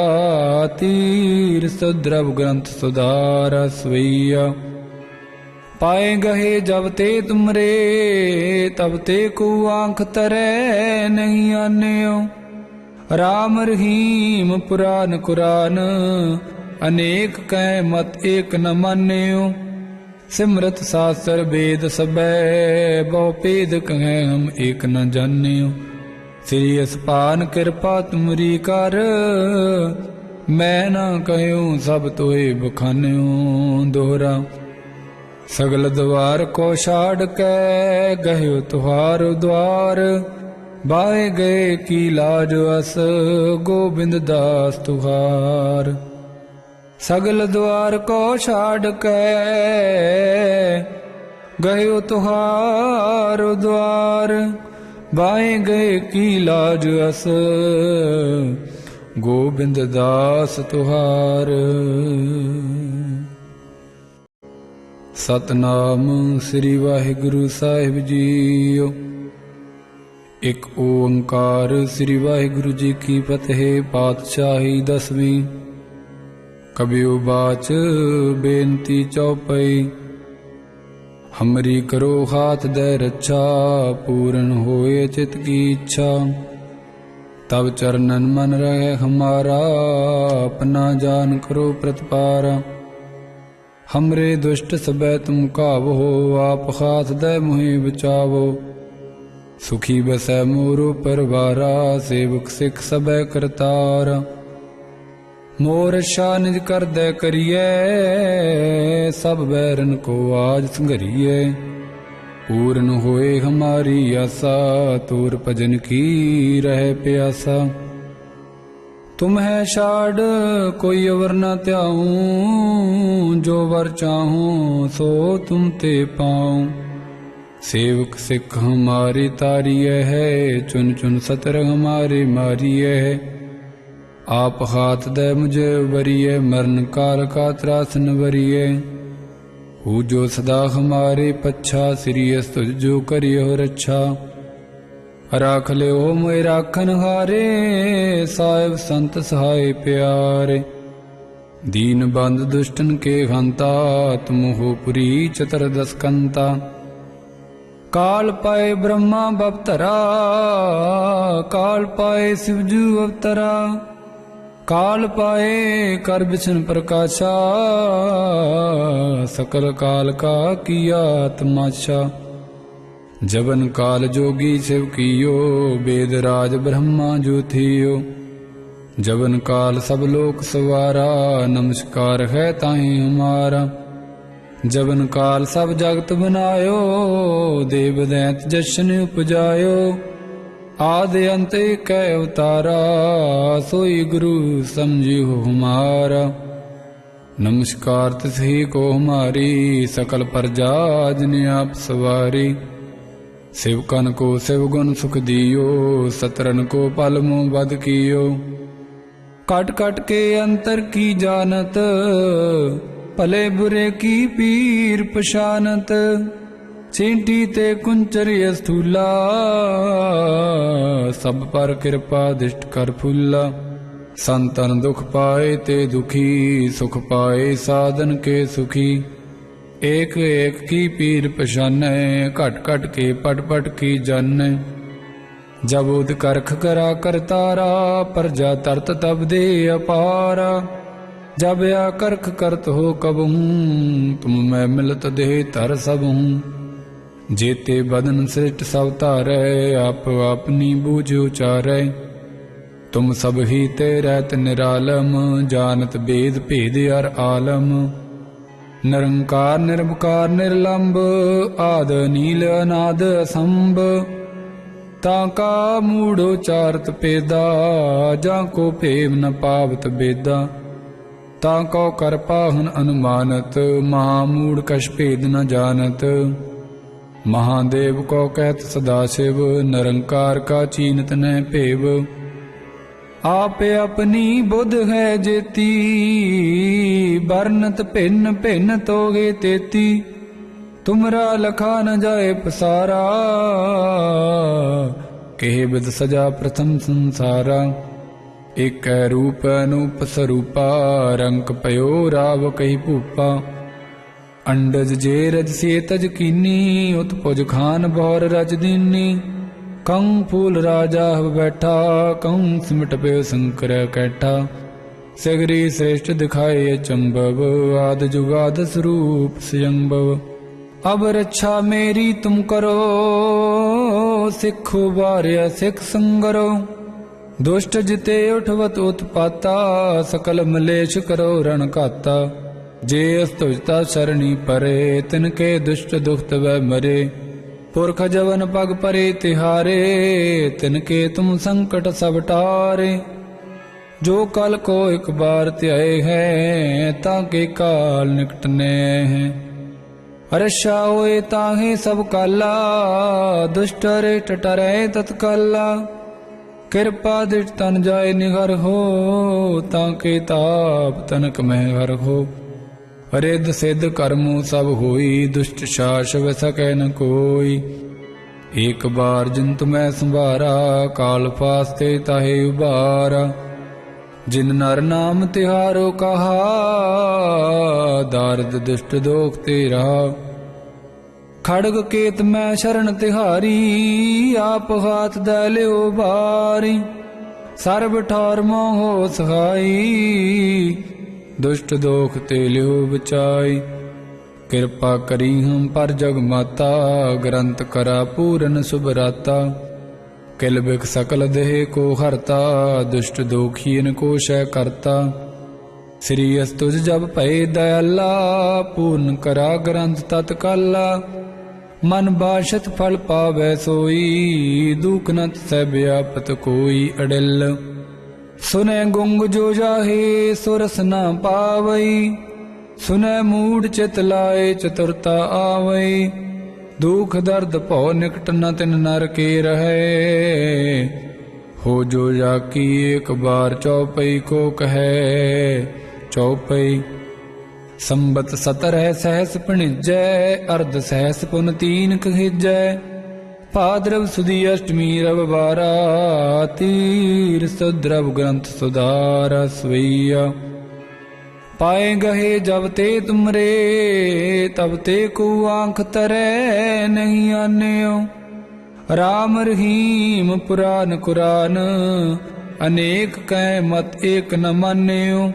तीर सुद्रव ग्रंथ सुधारा सवैया। पाए गहे जब ते तुमरे, तब ते को आंख तरे नहीं आन्यो। राम रहीम पुराण कुरान, अनेक कै मत एक न मान्यो। सिमरत शास्त्र वेद सबै, बहु भेद कहें हम एक न जान्यो। श्री असपान कृपा तुमरी कर, मैं न कहूँ सब तोए बखान्यो। दोहरा सगल द्वार को छाड़ के, गयो तुहार द्वार। बाए गए की लाज अस, गोबिंद दास तुहार। सगल द्वार को छाड़ के, गयो तुहार द्वार। बाए गए की लाज अस, गोबिंद दास तुहार। सतनाम श्री वाहिगुरु साहिब जीओ। ਇੱਕ ਓੰਕਾਰ ਸ੍ਰੀ ਵਾਹਿਗੁਰੂ ਜੀ ਕੀ ਫਤਿਹ। ਪਾਤਸ਼ਾਹੀ ਦਸਵੀਂ। ਕਬਿਉ ਬਾਚ ਬੇਨਤੀ ਚੌਪਈ। ਹਮਰੀ ਕਰੋ ਹਾਥ ਦੈ ਰੱਛਾ, ਪੂਰਨ ਹੋਏ ਚਿਤ ਕੀ ਇੱਛਾ। तब चरणन मन रहे हमारा, अपना जान करो प्रतिपारा। हमरे दुष्ट सबै तुम कावो, आप हाथ दे मुहि बचावो। सुखी बसै मोरो परवारा, सेवक सिख सबै करतारा। मोर रक्षा निज कर दे करिए, सब बैरन को आज संघरिए। पूर्ण होए हमारी आशा, तोर भजन की रहे प्यासा। तुम है छाड़ कोई अवर न त्याऊं, जो वर चाहूं सो तुम ते पाऊं। सेवक सिख हमारी तारिय है, चुन चुन सतर हमारे मारिय है। आप हाथ दे मुझे वरिय, मरण काल का त्रासन वरिय। हु जो सदा हमारे पच्छा, सिरियस तुझ जो करियो रक्षा। राख ले हो मोए राखन हारे, साहिब संत सहाय प्यारे। दीन बंद दुष्टन के हंता, तुम हो पुरी चतुर्दश कंता। काल पाए ब्रह्मा बपतरा, काल पाए शिवजू अवतरा। काल पाए कर बिछन प्रकाशा, सकल काल का किया तमाशा। जबन काल जोगी शिव कियो, वेद राज ब्रह्मा ज्योतियो। जबन काल सब लोक सवारा, नमस्कार है ताहि हमारा। जबन काल सब जगत बनायो, देव दैत जशन उपजायो। आदि अंत कै अवतारा, सोई गुरु समझियो हमारा। नमस्कार तिसही को हमारी, सकल प्रजा जिन आप सवारी। शिवकन को शिव गुण सुख दियो, सतरन को पल मुँह बद कियो। कट कट के अंतर की जानत, भले बुरे की पीर पशानत। चींटी ते कुंचर स्थूला, सब पर कृपा दिष्ट कर फूला। संतन दुख पाए ते दुखी, सुख पाए साधन के सुखी। एक एक की पीर पशानै, घट घट के पट पट की जानै। जब उद करख करा करतारा, प्रजा तरत तब दे अपारा। जब या करख करत हो कबहूँ, तुम मैं मिलत दे तर सबहूँ। जेते बदन सृष्ट सब तारै, आप अपनी बूझ उचारै। तुम सब ही ते रहत निरालम, जानत भेद भेद अर आलम। निरंकार निरवकार निर्लंब, आद नील अनाद असंभ। ताका मूढ़ उचारत पेदा, जाको भेव न पावत बेदा। ताको कर पाहन अनुमानत, महामूढ़ कछ भेद न जानत। महादेव को कहत सदाशिव, निरंकार का चीनत न भेव। आप अपनी बुध है जेती, बरनत भिन्न भिन्न तोगे तेती। तुमरा लखा न जाए पसारा, केह बिद सजा प्रथम संसारा। एक रूप अनूप स्वरूपा, रंक पयो राव कही भूपा। अंडज जे रज से तज कीनी, उत्पुज खान भौर रज दीनी। कंग फूल राजा बैठा, कंग सिमट पे शंकर कैठा। सगरी श्रेष्ठ दिखाए चंबव, आद जुगाद स्वरूप स्वयंभव। अब रक्षा मेरी तुम करो, सिखो बार्य सिख संगरो। दुष्ट जिते उठवत उत्पाता, सकल मलेश करो रण घाता। जे अस्तुजता सरणी परे, तिनके दुष्ट दुखत वह मरे। पुरख जवन पग परे तिहारे, तिनके तुम संकट सब टारे। जो कल को एक बार त्याए है, ताके काल निकटने हैं। रक्षा होए ताहे सब काला, दुष्ट रे टटरे तत्काला। कृपा दिट तन जाय निगर हो, ताके ताप तनक में हर हो। रिद्ध सिद्ध कर्मों सब होई, दुष्ट शास व सकै न कोई। ਏਕ ਬਾਰ ਜਿਨ ਤੁਮੈ ਸੰਭਾਰਾ, ਕਾਲ ਫਾਸਤੇ ਤਾਹੇ ਉਬਾਰਾ। ਜਿਨ ਨਰ ਨਾਮ ਤਿਹਾਰੋ ਕਹਾ, ਦਾਰਦ ਦੁਸ਼ਟ ਦੋਖ ਤੇ ਰਹਾ। ਖੜਗ ਕੇਤ ਮੈਂ ਸ਼ਰਨ ਤਿਹਾਰੀ, ਆਪ ਹਾਥ ਦੈ ਲਿਓ ਬਾਰੀ। ਸਰਬ ਠਾਰ ਮੋਹ ਸਹਾਈ, ਦੁਸ਼ਟ ਦੋਖ ਤੇ ਲਿਓ ਬਚਾਈ। ਕਿਰਪਾ ਕਰੀ ਹਮ ਪਰ ਜਗ ਮਾਤਾ, ਗ੍ਰੰਥ ਕਰਾ ਪੂਰਨ ਸੁਭਰਾਤਾ। ਕਿਲ ਬਿਖ ਸਕਲ ਦੇਹ ਕੋ ਹਰਤਾ, ਦੁਸ਼ਟ ਦੋਖੀਨ ਕੋ ਸ਼ੈ ਕਰਤਾ। ਸ੍ਰੀ ਅਸ ਤੁਜ ਜਬ ਭਏ ਦਇਆਲਾ, ਪੂਰਨ ਕਰਾ ਗ੍ਰੰਥ ਤਤ ਕਾਲਾ। ਮਨ ਬਾਸ਼ਤ ਫਲ ਪਾਵੈ ਸੋਈ, ਦੁਖ ਨ ਤਿਸੈ ਬਿਆਪਤ ਕੋਈ ਅੜਿਲ। ਸੁਨੈ ਗੁੰਗ ਜੋ ਜਾਹੇ ਸੋ ਰਸ ਨ ਪਾਵਈ, ਸੁਨੈ ਮੂੜ ਚਿਤ ਲਾਏ ਚਤੁਰਤਾ ਆਵਈ। ਦੁਖ ਦਰਦ ਭਉ ਨਿਕਟ ਨ ਤਿਨ ਨਰ ਕੇ ਰਹੈ, ਹੋ ਜੋ ਜਾ ਕੀ ਏਕ ਬਾਰ ਚਉਪਈ ਕੋ ਕਹੈ ਚਉਪਈ। ਸੰਬਤ ਸਤਰਹਿ ਸਹਿਸ ਭਣਿਜੈ, ਅਰਧ ਸਹਿਸ ਪੁਨ ਤੀਨ ਕਹਿਜੈ। ਭਾਦਰਵ ਸੁਦੀ ਅਸ਼ਟਮੀ ਰਵ ਬਾਰਾ, ਤੀਰ ਸੁਦਰਵ ਗ੍ਰੰਥ ਸੁਧਾਰਾ ਸਵਈਆ। ਪਾਏ ਗਹੇ ਜਬ ਤੇ ਤੁਮਰੇ, ਤਬ ਤੇ ਕੋ ਆਂਖ ਤਰੈ ਨਹੀਂ ਆਨਿਓ। ਰਾਮ ਰਹੀਮ ਪੁਰਾਨ ਕੁਰਾਨ, ਅਨੇਕ ਕੈ ਮਤ ਏਕ ਨ ਮਾਨਿਓ।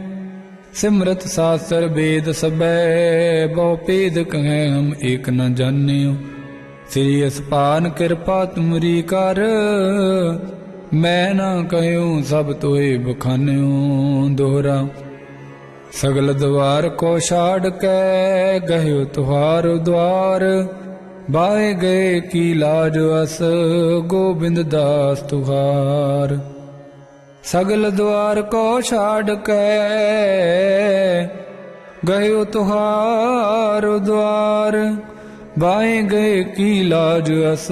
ਸਿਮਰਤ ਸਾਸਰ ਵੇਦ ਸਬੈ, ਬਹੁ ਭੇਦ ਕਹੈ ਹਮ ਏਕ ਨ ਜਾਣਿਓ। ਸ੍ਰੀ ਅਸਪਾਨ ਕਿਰਪਾ ਤੁਮਰੀ ਕਰ, ਮੈਂ ਨਾ ਕਹਿਉ ਸਭ ਤੋਏ ਬਖਾਨਿਓ। ਦੋਹਰਾ। ਸਗਲ ਦਵਾਰ ਕੋ ਛਾੜ ਕੇ, ਗਹਿਓ ਤੁਹਾਰ ਦੁਆਰ। ਬਾਏ ਗਏ ਕੀ ਲਾਜ ਅਸ, ਗੋਬਿੰਦ ਦਾਸ ਤੁਹਾਰ। ਸਗਲ ਦੁਆਰ ਕੋ ਛਾੜ ਕੇ, ਗਇਓ ਤੁਹਾਰ ਦੁਆਰ। ਬਾਏ ਗਏ ਕੀ ਲਾਜ ਅਸ,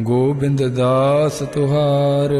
ਗੋਬਿੰਦ ਦਾਸ ਤੁਹਾਰ।